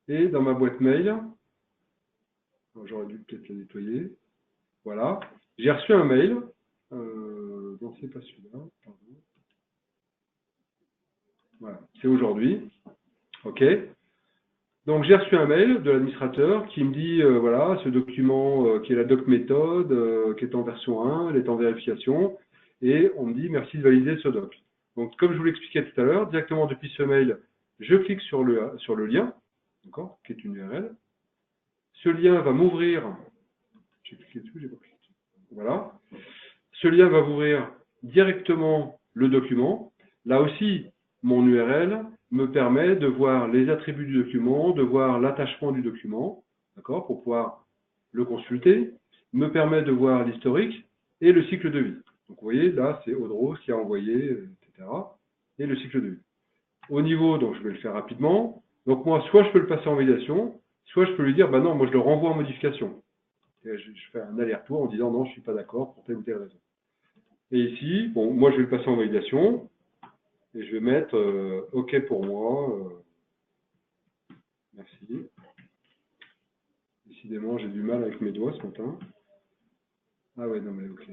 S2: Et dans ma boîte mail, j'aurais dû peut-être la nettoyer. Voilà. J'ai reçu un mail. Non, c'est pas celui-là. Pardon. Voilà. C'est aujourd'hui. OK. Donc, j'ai reçu un mail de l'administrateur qui me dit, voilà, ce document qui est la doc méthode, qui est en version 1, elle est en vérification, et on me dit, merci de valider ce doc. Donc, comme je vous l'expliquais tout à l'heure, directement depuis ce mail, je clique sur le lien, d'accord, qui est une URL. Ce lien va m'ouvrir, j'ai cliqué dessus, j'ai pas cliqué dessus. Voilà. Ce lien va m'ouvrir directement le document. Là aussi, mon URL me permet de voir les attributs du document, de voir l'attachement du document, d'accord, pour pouvoir le consulter, me permet de voir l'historique et le cycle de vie. Donc vous voyez, là, c'est Odros qui a envoyé, etc. Et le cycle de vie. Au niveau, donc je vais le faire rapidement. Donc moi, soit je peux le passer en validation, soit je peux lui dire, bah non, moi je le renvoie en modification. Et je fais un aller-retour en disant non, je ne suis pas d'accord pour telle ou telle raison. Et ici, bon, moi je vais le passer en validation. Et je vais mettre OK pour moi. Merci. Décidément, j'ai du mal avec mes doigts ce matin. Ah ouais, non mais OK.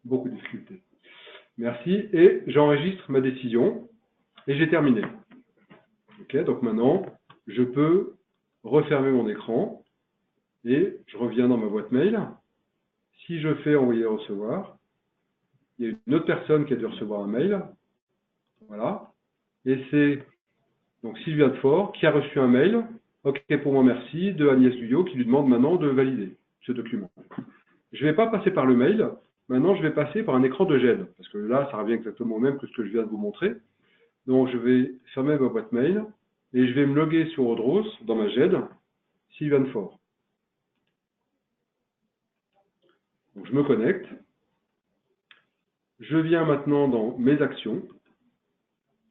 S2: Beaucoup de difficultés. Merci. Et j'enregistre ma décision. Et j'ai terminé. OK, donc maintenant, je peux refermer mon écran. Et je reviens dans ma boîte mail. si je fais envoyer et recevoir, il y a une autre personne qui a dû recevoir un mail. Voilà. Et c'est donc Sylvia de Fort qui a reçu un mail. OK pour moi, merci, de Agnès Guyot qui lui demande maintenant de valider ce document. Je ne vais pas passer par le mail. Maintenant, je vais passer par un écran de GED. Parce que là, ça revient exactement au même que ce que je viens de vous montrer. Donc, je vais fermer ma boîte mail et je vais me loguer sur Odros dans ma GED, Sylvain Fort. Donc, je me connecte. Je viens maintenant dans mes actions.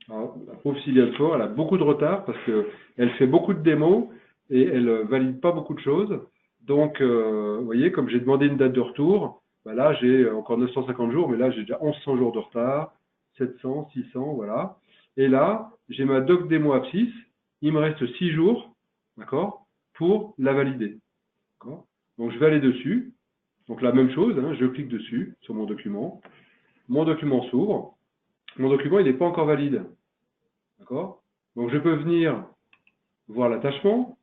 S2: Alors, la pauvre Sylvain Fort, elle a beaucoup de retard parce qu'elle fait beaucoup de démos et elle ne valide pas beaucoup de choses. Donc, vous voyez, comme j'ai demandé une date de retour, bah là, j'ai encore 950 jours, mais là, j'ai déjà 1100 jours de retard, 700, 600, voilà. Et là, j'ai ma doc démo Apsys. Il me reste 6 jours, d'accord, pour la valider. Donc, je vais aller dessus. Donc, la même chose, hein, je clique dessus, sur mon document. Mon document s'ouvre. Mon document, il n'est pas encore valide. D'accord? Donc, je peux venir voir l'attachement.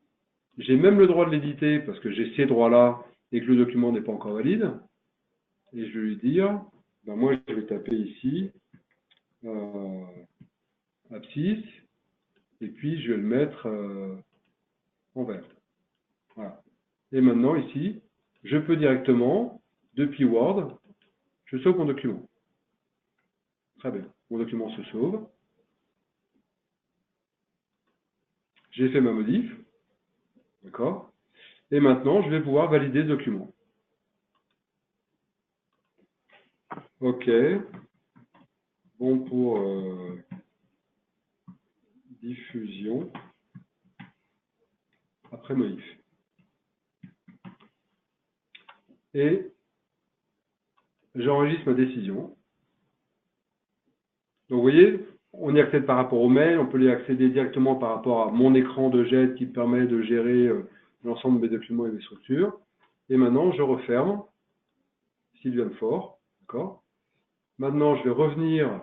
S2: J'ai même le droit de l'éditer parce que j'ai ces droits-là et que le document n'est pas encore valide. Et je vais lui dire, ben moi, je vais taper ici, Apsys, et puis je vais le mettre en vert. Voilà. Et maintenant, ici, je peux directement, depuis Word, je sauve mon document. Très bien. Mon document se sauve. J'ai fait ma modif. D'accord? Et maintenant, je vais pouvoir valider le document. OK. Bon pour diffusion après modif. Et j'enregistre ma décision. Donc, vous voyez, on y accède par rapport au mail, on peut y accéder directement par rapport à mon écran de GED qui permet de gérer l'ensemble de mes documents et mes structures. Et maintenant, je referme Sylvain Fort. D'accord. Maintenant, je vais revenir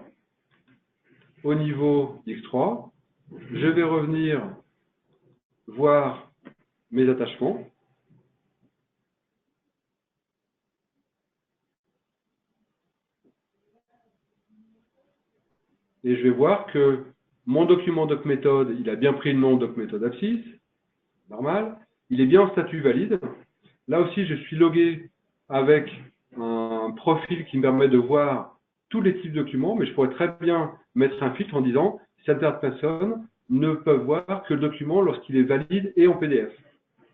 S2: au niveau X3. Je vais revenir voir mes attachements. Et je vais voir que mon document DocMethod, il a bien pris le nom DocMethod Apsys. Normal. Il est bien en statut valide. Là aussi, je suis logué avec un profil qui me permet de voir tous les types de documents, mais je pourrais très bien mettre un filtre en disant certaines personnes ne peuvent voir que le document lorsqu'il est valide et en PDF.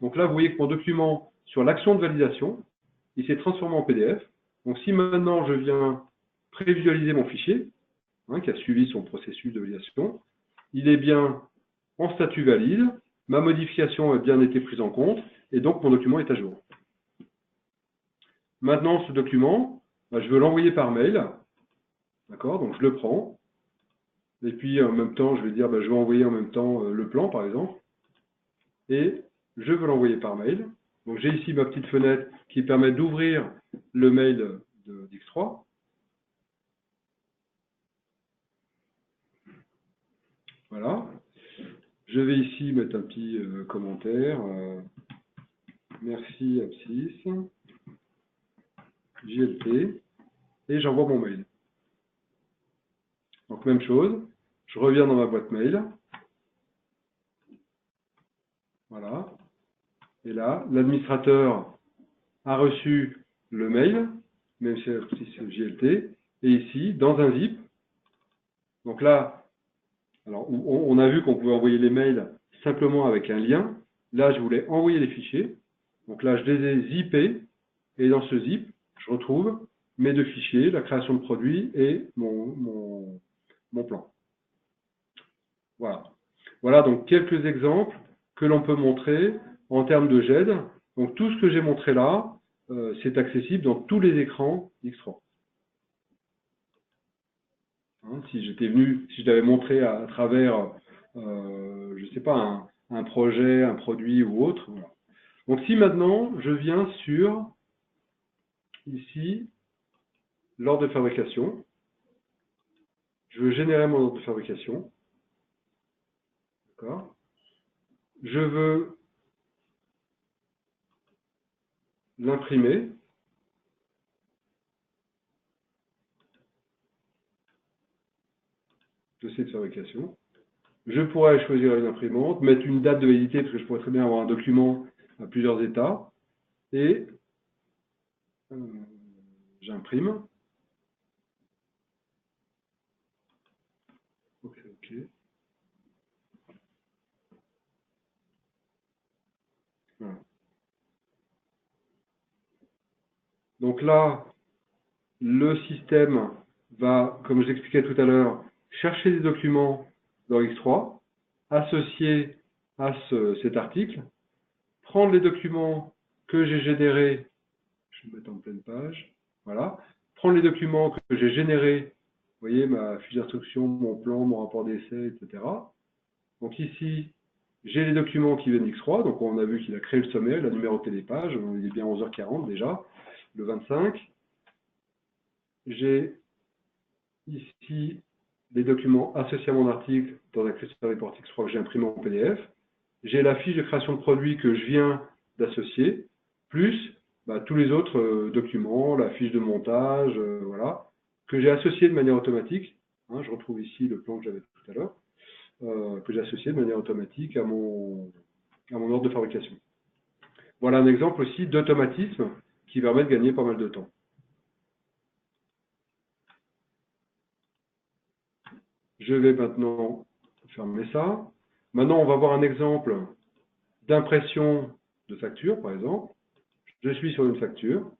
S2: Donc là, vous voyez que mon document sur l'action de validation, il s'est transformé en PDF. Donc si maintenant je viens prévisualiser mon fichier, hein, qui a suivi son processus de validation, il est bien en statut valide, ma modification a bien été prise en compte, et donc mon document est à jour. Maintenant, ce document, je veux l'envoyer par mail. D'accord? Donc, je le prends. Et puis, en même temps, je vais dire, je vais envoyer en même temps le plan, par exemple. Et je veux l'envoyer par mail. Donc, j'ai ici ma petite fenêtre qui permet d'ouvrir le mail d'X3. Voilà. Je vais ici mettre un petit commentaire. Merci Apsys, JLT. Et j'envoie mon mail. Donc, même chose. Je reviens dans ma boîte mail. Voilà. Et là, l'administrateur a reçu le mail, même si c'est JLT, et ici, dans un zip. Donc là, alors, on a vu qu'on pouvait envoyer les mails simplement avec un lien. Là, je voulais envoyer les fichiers. Donc là, je les ai zippés, et dans ce zip, je retrouve mes deux fichiers, la création de produit et mon plan. Voilà. Voilà donc quelques exemples que l'on peut montrer en termes de GED. Donc tout ce que j'ai montré là, c'est accessible dans tous les écrans X3. Hein, si j'étais venu, si je l'avais montré à travers, je ne sais pas, un projet, un produit ou autre. Voilà. Donc si maintenant je viens sur, ici, l'ordre de fabrication, je veux générer mon ordre de fabrication. D'accord. Je veux l'imprimer. dossier de fabrication. Je pourrais choisir une imprimante, mettre une date de validité, parce que je pourrais très bien avoir un document à plusieurs états, et j'imprime. Ok. Voilà. Donc là, le système va, comme je l'expliquais tout à l'heure, chercher des documents dans X3, associer à cet article, prendre les documents que j'ai générés, je vais me mettre en pleine page, voilà, prendre les documents que j'ai générés, vous voyez, ma fiche d'instruction, mon plan, mon rapport d'essai, etc. Donc ici, j'ai les documents qui viennent d'X3, donc on a vu qu'il a créé le sommaire, il a numéroté les pages, il est bien 11h40 déjà, le 25. J'ai ici les documents associés à mon article dans un cluster report X3 que j'ai imprimé en PDF. J'ai la fiche de création de produit que je viens d'associer, plus tous les autres documents, la fiche de montage, voilà, que j'ai associé de manière automatique. Hein, je retrouve ici le plan que j'avais tout à l'heure, que j'ai associé de manière automatique à mon ordre de fabrication. Voilà un exemple aussi d'automatisme qui permet de gagner pas mal de temps. Je vais maintenant fermer ça. Maintenant, on va voir un exemple d'impression de facture, par exemple. Je suis sur une facture.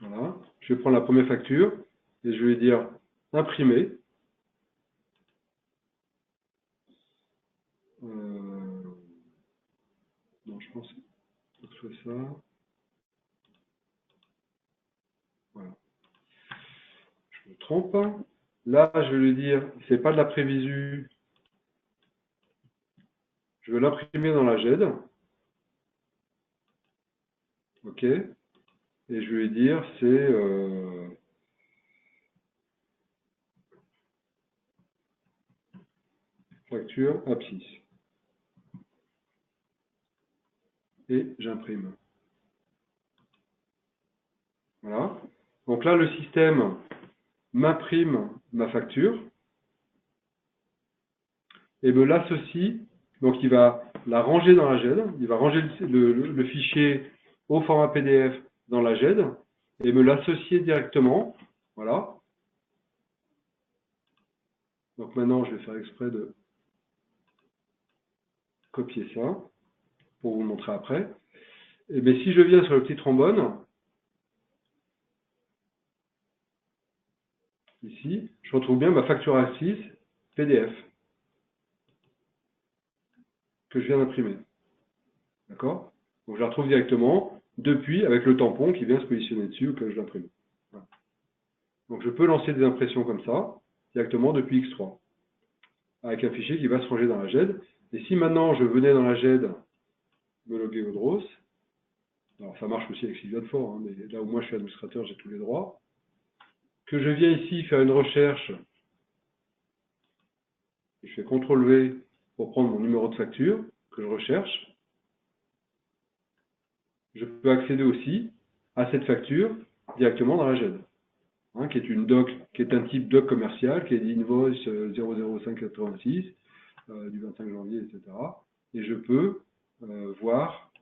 S2: Voilà. Je vais prendre la première facture et je vais dire imprimer. Non, je pense que je fais ça. Voilà. Je me trompe. Là, je vais lui dire, c'est pas de la prévisu. Je veux l'imprimer dans la GED. OK. Et je vais lui dire, c'est facture abscisse. Et j'imprime. Voilà. Donc là, le système m'imprime ma facture et me l'associe. Donc il va la ranger dans la GED, il va ranger le fichier au format PDF dans la GED et me l'associer directement. Voilà. Donc maintenant, je vais faire exprès de copier ça pour vous montrer après. Et bien si je viens sur le petit trombone, ici, je retrouve bien ma facture A6 PDF que je viens d'imprimer. D'accord? Donc je la retrouve directement depuis avec le tampon qui vient se positionner dessus que je l'imprime. Voilà. Donc je peux lancer des impressions comme ça directement depuis X3 avec un fichier qui va se ranger dans la GED. Et si maintenant je venais dans la GED me loguer au DROS, alors ça marche aussi avec Sylvia de Fort, hein, mais là où moi je suis administrateur, j'ai tous les droits, que je viens ici faire une recherche, je fais CTRL-V pour prendre mon numéro de facture que je recherche, je peux accéder aussi à cette facture directement dans la GED, hein, qui est une doc, qui est un type doc commercial, qui est d'invoice 00586 du 25 janvier, etc. Et je peux voir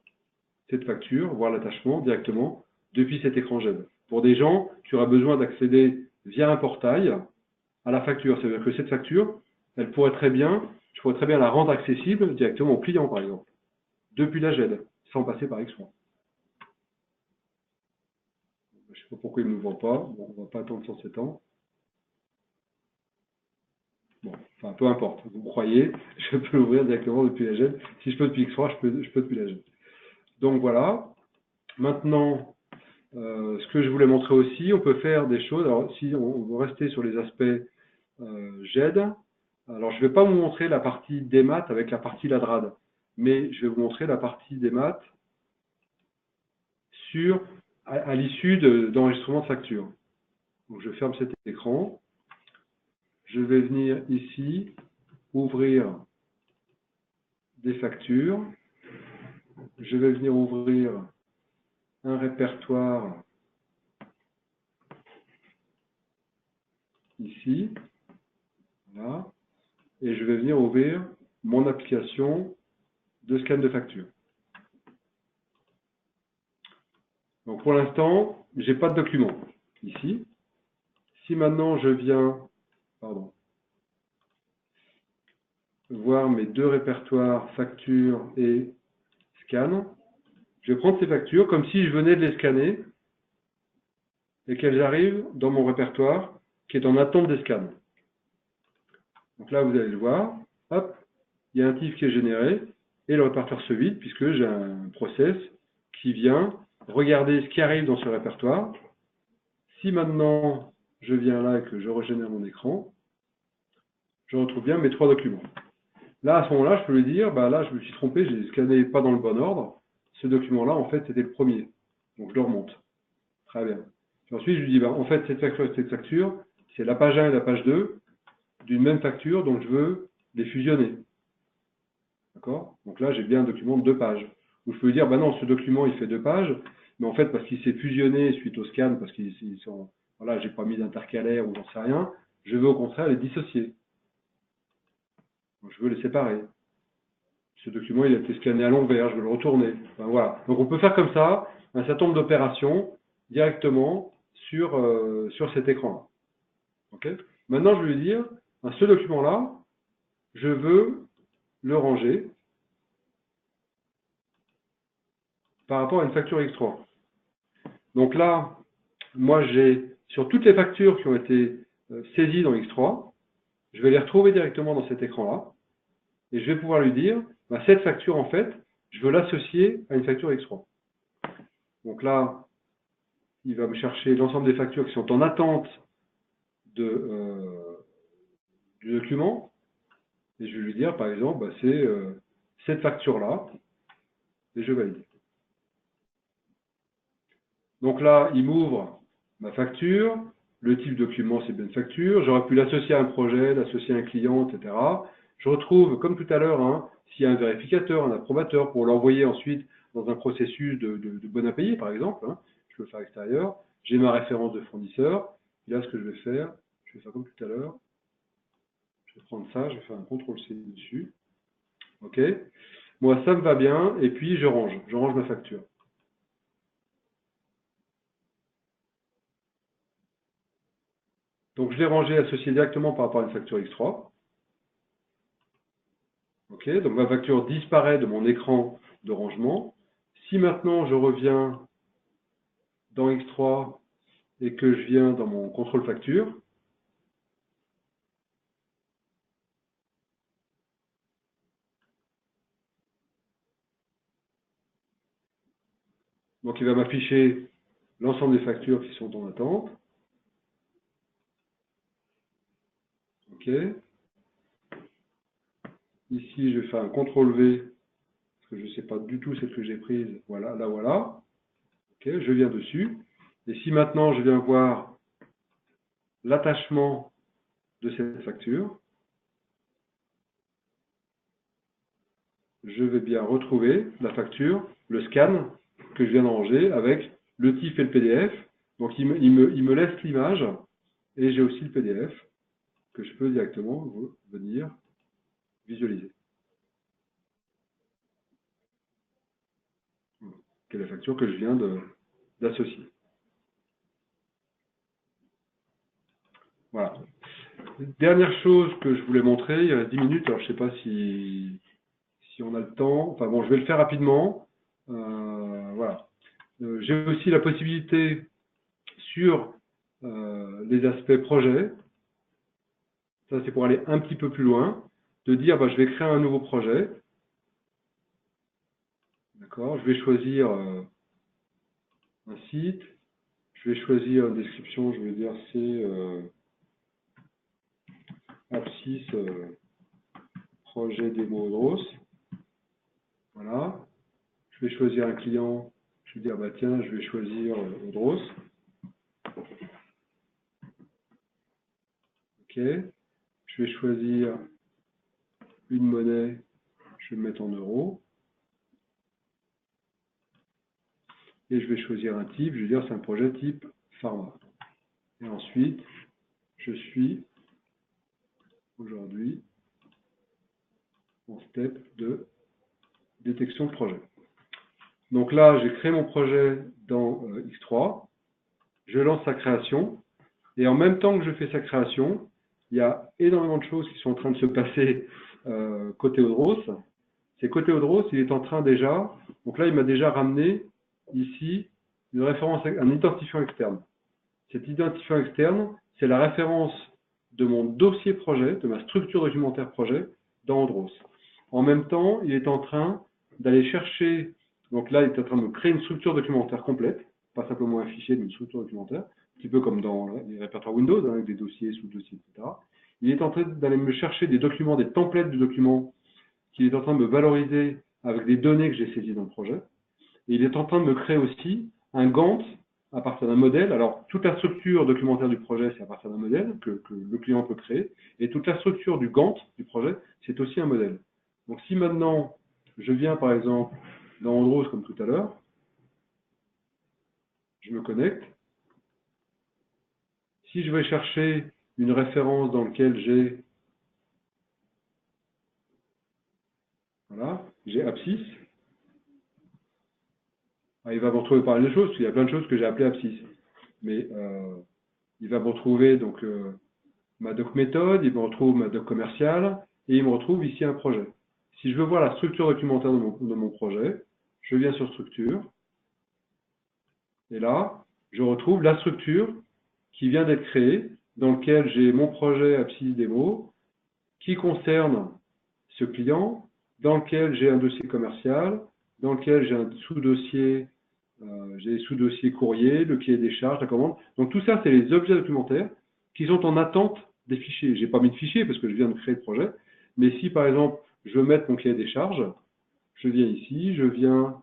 S2: cette facture, voir l'attachement directement depuis cet écran GED. Pour des gens qui auraient besoin d'accéder via un portail à la facture, c'est-à-dire que cette facture, elle pourrait très bien, je pourrais très bien la rendre accessible directement au client, par exemple, depuis la GED, sans passer par X1. Je ne sais pas pourquoi il ne nous vend pas. Bon, on ne va pas attendre 107 ans. Bon, enfin, peu importe. Vous me croyez, je peux l'ouvrir directement depuis la GED. Si je peux depuis X3, je peux depuis la GED. Donc voilà. Maintenant, ce que je voulais montrer aussi, on peut faire des choses. Alors, si on veut rester sur les aspects GED, alors je ne vais pas vous montrer la partie des maths avec la partie ladrad, mais je vais vous montrer la partie des maths à l'issue d'enregistrement de facture. Donc je ferme cet écran. Je vais venir ici, ouvrir des factures. Je vais venir ouvrir un répertoire ici, voilà, et je vais venir ouvrir mon application de scan de facture. Donc pour l'instant, je n'ai pas de document ici. Si maintenant je viens, pardon, voir mes deux répertoires facture et scan, je vais prendre ces factures comme si je venais de les scanner et qu'elles arrivent dans mon répertoire qui est en attente des scans. Donc là, vous allez le voir, hop, il y a un TIFF qui est généré et le répertoire se vide puisque j'ai un process qui vient regarder ce qui arrive dans ce répertoire. Si maintenant je viens là et que je régénère mon écran, je retrouve bien mes trois documents. Là, à ce moment-là, je peux lui dire, bah là, je me suis trompé, j'ai scanné pas dans le bon ordre. Ce document-là, en fait, c'était le premier. Donc, je le remonte. Très bien. Puis ensuite, je lui dis, bah, en fait, cette facture, c'est la page 1 et la page 2 d'une même facture, donc je veux les fusionner. D'accord? Donc là, j'ai bien un document de 2 pages. Ou je peux lui dire, bah non, ce document, il fait 2 pages, mais en fait, parce qu'il s'est fusionné suite au scan, parce qu'ils sont, voilà, j'ai pas mis d'intercalaire ou j'en sais rien, je veux au contraire les dissocier. Donc, je veux les séparer. Ce document, il a été scanné à l'envers, je veux le retourner. Enfin, voilà. Donc, on peut faire comme ça un certain nombre d'opérations directement sur cet écran-là. Okay. Maintenant, je vais lui dire, ce document-là, je veux le ranger par rapport à une facture X3. Donc là, moi, j'ai sur toutes les factures qui ont été saisies dans X3, je vais les retrouver directement dans cet écran-là, et je vais pouvoir lui dire, bah, cette facture, en fait, je veux l'associer à une facture X3. Donc là, il va me chercher l'ensemble des factures qui sont en attente du document, et je vais lui dire, par exemple, bah, c'est cette facture-là, et je valide. Donc là, il m'ouvre ma facture, le type document, c'est bien une facture, j'aurais pu l'associer à un projet, l'associer à un client, etc. Je retrouve, comme tout à l'heure, hein, s'il y a un vérificateur, un approbateur, pour l'envoyer ensuite dans un processus de bon à payer, par exemple, hein, je peux le faire extérieur, j'ai ma référence de fournisseur, et là, ce que je vais faire comme tout à l'heure, je vais prendre ça, je vais faire un CTRL-C dessus, ok. Moi, ça me va bien, et puis je range ma facture. Donc, je l'ai rangé, associé directement par rapport à une facture X3. Ok, donc ma facture disparaît de mon écran de rangement. Si maintenant je reviens dans X3 et que je viens dans mon contrôle facture, donc il va m'afficher l'ensemble des factures qui sont en attente. Ok. Ici, je vais faire un CTRL V, parce que je ne sais pas du tout celle que j'ai prise. Voilà, là voilà. Ok, je viens dessus. Et si maintenant je viens voir l'attachement de cette facture, je vais bien retrouver la facture, le scan que je viens de ranger avec le TIFF et le PDF. Donc il me laisse l'image et j'ai aussi le PDF que je peux directement venir visualiser. Quelle est la facture que je viens d'associer. Voilà. Dernière chose que je voulais montrer, il y a 10 minutes, alors je ne sais pas si on a le temps. Enfin bon, je vais le faire rapidement. Voilà. J'ai aussi la possibilité sur les aspects projet, ça c'est pour aller un petit peu plus loin, de dire bah, je vais créer un nouveau projet. D'accord, je vais choisir un site, je vais choisir une description, je vais dire c'est Apsys projet démo Odros. Voilà. Je vais choisir un client, je vais dire bah tiens, je vais choisir Odros. Ok. Je vais choisir une monnaie, je vais me mettre en euros. Et je vais choisir un type, je vais dire c'est un projet type pharma. Et ensuite, je suis aujourd'hui en step de détection de projet. Donc là, j'ai créé mon projet dans X3, je lance sa création, et en même temps que je fais sa création, il y a énormément de choses qui sont en train de se passer côté Odros. C'est côté Odros, il est en train déjà, donc là, il m'a déjà ramené ici une référence, un identifiant externe. Cet identifiant externe, c'est la référence de mon dossier projet, de ma structure documentaire projet dans Odros. En même temps, il est en train d'aller chercher, donc là, il est en train de me créer une structure documentaire complète, pas simplement un fichier, mais une structure documentaire, un petit peu comme dans les répertoires Windows, hein, avec des dossiers, sous-dossiers, etc. Il est en train d'aller me chercher des documents, des templates de documents, qu'il est en train de me valoriser avec des données que j'ai saisies dans le projet. Et il est en train de me créer aussi un Gantt à partir d'un modèle. Alors, toute la structure documentaire du projet, c'est à partir d'un modèle que le client peut créer. Et toute la structure du Gantt du projet, c'est aussi un modèle. Donc, si maintenant, je viens, par exemple, dans Odros, comme tout à l'heure, je me connecte. Si je vais chercher une référence dans laquelle j'ai, voilà, j'ai abscisse, il va me retrouver par les choses, parce qu'il y a plein de choses que j'ai appelées abscisse. Mais il va me retrouver donc ma doc méthode, il me retrouve ma doc commerciale, et il me retrouve ici un projet. Si je veux voir la structure documentaire de mon projet, je viens sur structure, et là, je retrouve la structure qui vient d'être créée, dans laquelle j'ai mon projet Abscisse Démo, qui concerne ce client, dans lequel j'ai un dossier commercial, dans lequel j'ai un sous-dossier, j'ai sous-dossier courrier, le cahier des charges, la commande. Donc tout ça, c'est les objets documentaires qui sont en attente des fichiers. Je n'ai pas mis de fichier parce que je viens de créer le projet, mais si par exemple, je veux mettre mon cahier des charges, je viens ici, je viens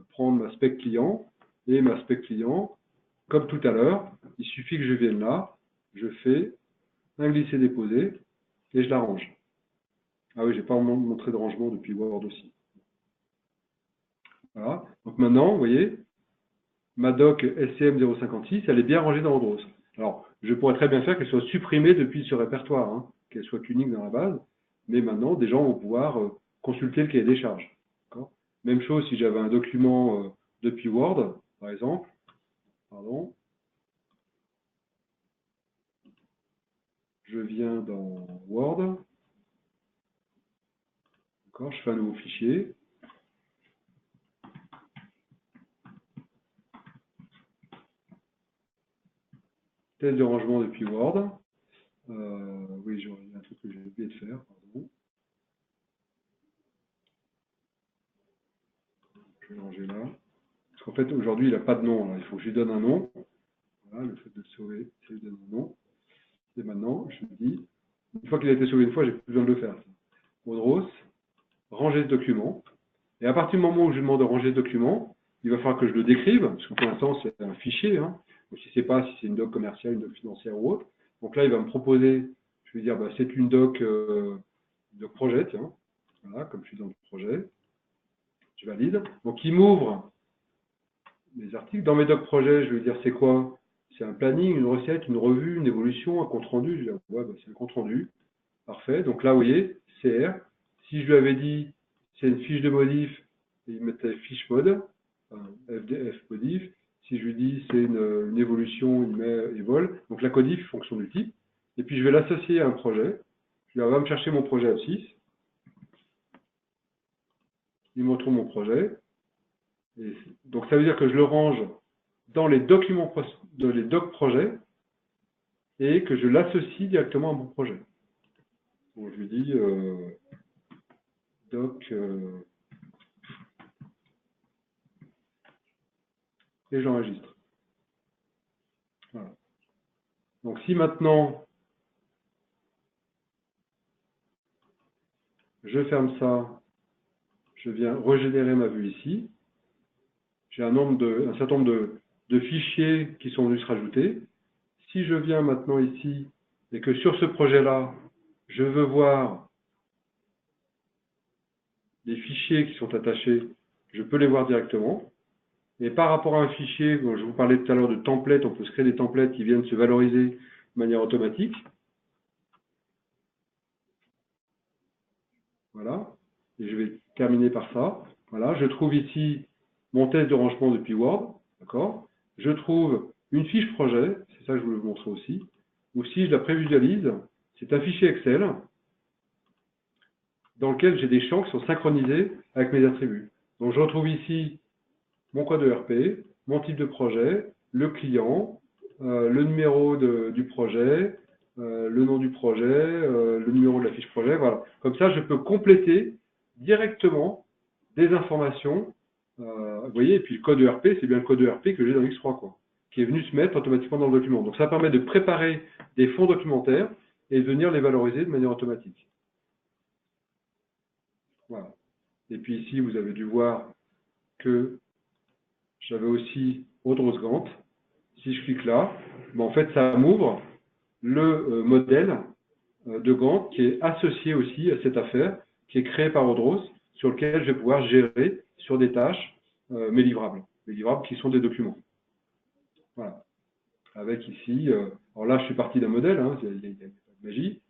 S2: prendre ma spec client, et ma spec client, comme tout à l'heure, il suffit que je vienne là, je fais un glisser-déposer, et je la range. Ah oui, j'ai pas montré de rangement depuis Word aussi. Voilà. Donc maintenant, vous voyez, ma doc SCM 056, elle est bien rangée dans Odros. Alors, je pourrais très bien faire qu'elle soit supprimée depuis ce répertoire, hein, qu'elle soit unique dans la base, mais maintenant, des gens vont pouvoir consulter le cahier des charges. Même chose si j'avais un document depuis Word, par exemple. Pardon. Je viens dans Word. Je fais un nouveau fichier. Test de rangement depuis Word. Oui, il y a un truc que j'ai oublié de faire. Pardon. Je vais le ranger là. Parce qu'en fait, aujourd'hui, il n'a pas de nom. Il faut que je lui donne un nom. Voilà, le fait de le sauver, ça lui donne un nom. Et maintenant, je me dis, une fois qu'il a été sauvé une fois, j'ai plus besoin de le faire. Odros, ranger ce document. Et à partir du moment où je lui demande de ranger ce document, il va falloir que je le décrive, parce que pour l'instant, c'est un fichier. Hein. Donc, je ne sais pas si c'est une doc commerciale, une doc financière ou autre. Donc là, il va me proposer, je vais dire, bah, c'est une doc projet, tiens. Voilà, comme je suis dans le projet. Je valide. Donc, il m'ouvre mes articles. Dans mes docs projets, je vais dire, c'est quoi? C'est un planning, une recette, une revue, une évolution, un compte-rendu. Je vais dire, ouais, bah, c'est un compte-rendu. Parfait. Donc là, vous voyez, CR. Si je lui avais dit, c'est une fiche de modif, il mettait fiche mode, FDF modif. Si je lui dis, c'est une évolution, il met evol. Donc la codif, fonction du type. Et puis, je vais l'associer à un projet. Je vais me chercher mon projet abscisse. Il me retrouve mon projet. Et donc, ça veut dire que je le range dans les documents, dans les docs projets, et que je l'associe directement à mon projet. Donc, je lui dis doc et j'enregistre. Voilà. Donc, si maintenant je ferme ça, je viens régénérer ma vue ici. J'ai un certain nombre de fichiers qui sont venus se rajouter. Si je viens maintenant ici et que sur ce projet-là, je veux voir les fichiers qui sont attachés, je peux les voir directement. Et par rapport à un fichier, dont je vous parlais tout à l'heure de templates, on peut se créer des templates qui viennent se valoriser de manière automatique. Voilà. Et je vais terminer par ça. Voilà. Je trouve ici mon test de rangement depuis Word. D'accord. Je trouve une fiche projet. C'est ça que je voulais vous montrer aussi. Ou si je la prévisualise, c'est un fichier Excel dans lequel j'ai des champs qui sont synchronisés avec mes attributs. Donc, je retrouve ici mon code ERP, mon type de projet, le client, le numéro du projet, le nom du projet, le numéro de la fiche projet. Voilà. Comme ça, je peux compléter directement des informations. Vous voyez, et puis le code ERP, c'est bien le code ERP que j'ai dans X3, quoi, qui est venu se mettre automatiquement dans le document. Donc, ça permet de préparer des fonds documentaires et de venir les valoriser de manière automatique. Voilà. Et puis ici, vous avez dû voir que j'avais aussi Odros Gantt. Si je clique là, ben en fait, ça m'ouvre le modèle de Gantt qui est associé aussi à cette affaire, qui est créé par Odros, sur lequel je vais pouvoir gérer sur des tâches mes livrables qui sont des documents. Voilà. Avec ici, alors là, je suis parti d'un modèle, hein, il n'y a pas de magie,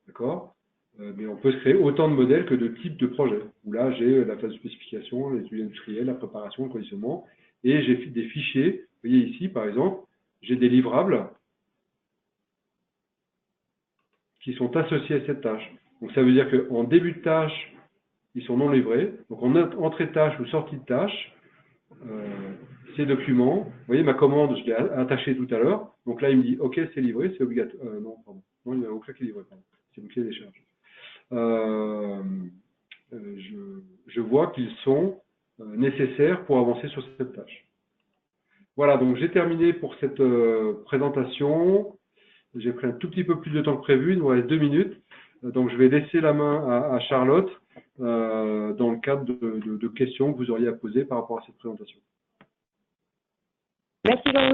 S2: d'accord, mais on peut se créer autant de modèles que de types de projets, où là, j'ai la phase de spécification, l'étude industrielle, la préparation, le conditionnement, et j'ai des fichiers. Vous voyez ici, par exemple, j'ai des livrables qui sont associés à cette tâche. Donc, ça veut dire qu'en début de tâche, ils sont non livrés. Donc, en entrée de tâche ou sortie de tâche, ces documents, vous voyez, ma commande, je l'ai attachée tout à l'heure. Donc là, il me dit, OK, c'est livré, c'est obligatoire. Non, pardon. Non, il n'y a aucun qui est livré. C'est une clé des charges. Je vois qu'ils sont nécessaires pour avancer sur cette tâche. Voilà, donc j'ai terminé pour cette présentation. J'ai pris un tout petit peu plus de temps que prévu, il nous reste 2 minutes. Donc je vais laisser la main à Charlotte dans le cadre de questions que vous auriez à poser par rapport à cette présentation.
S1: Merci Jean-Louis.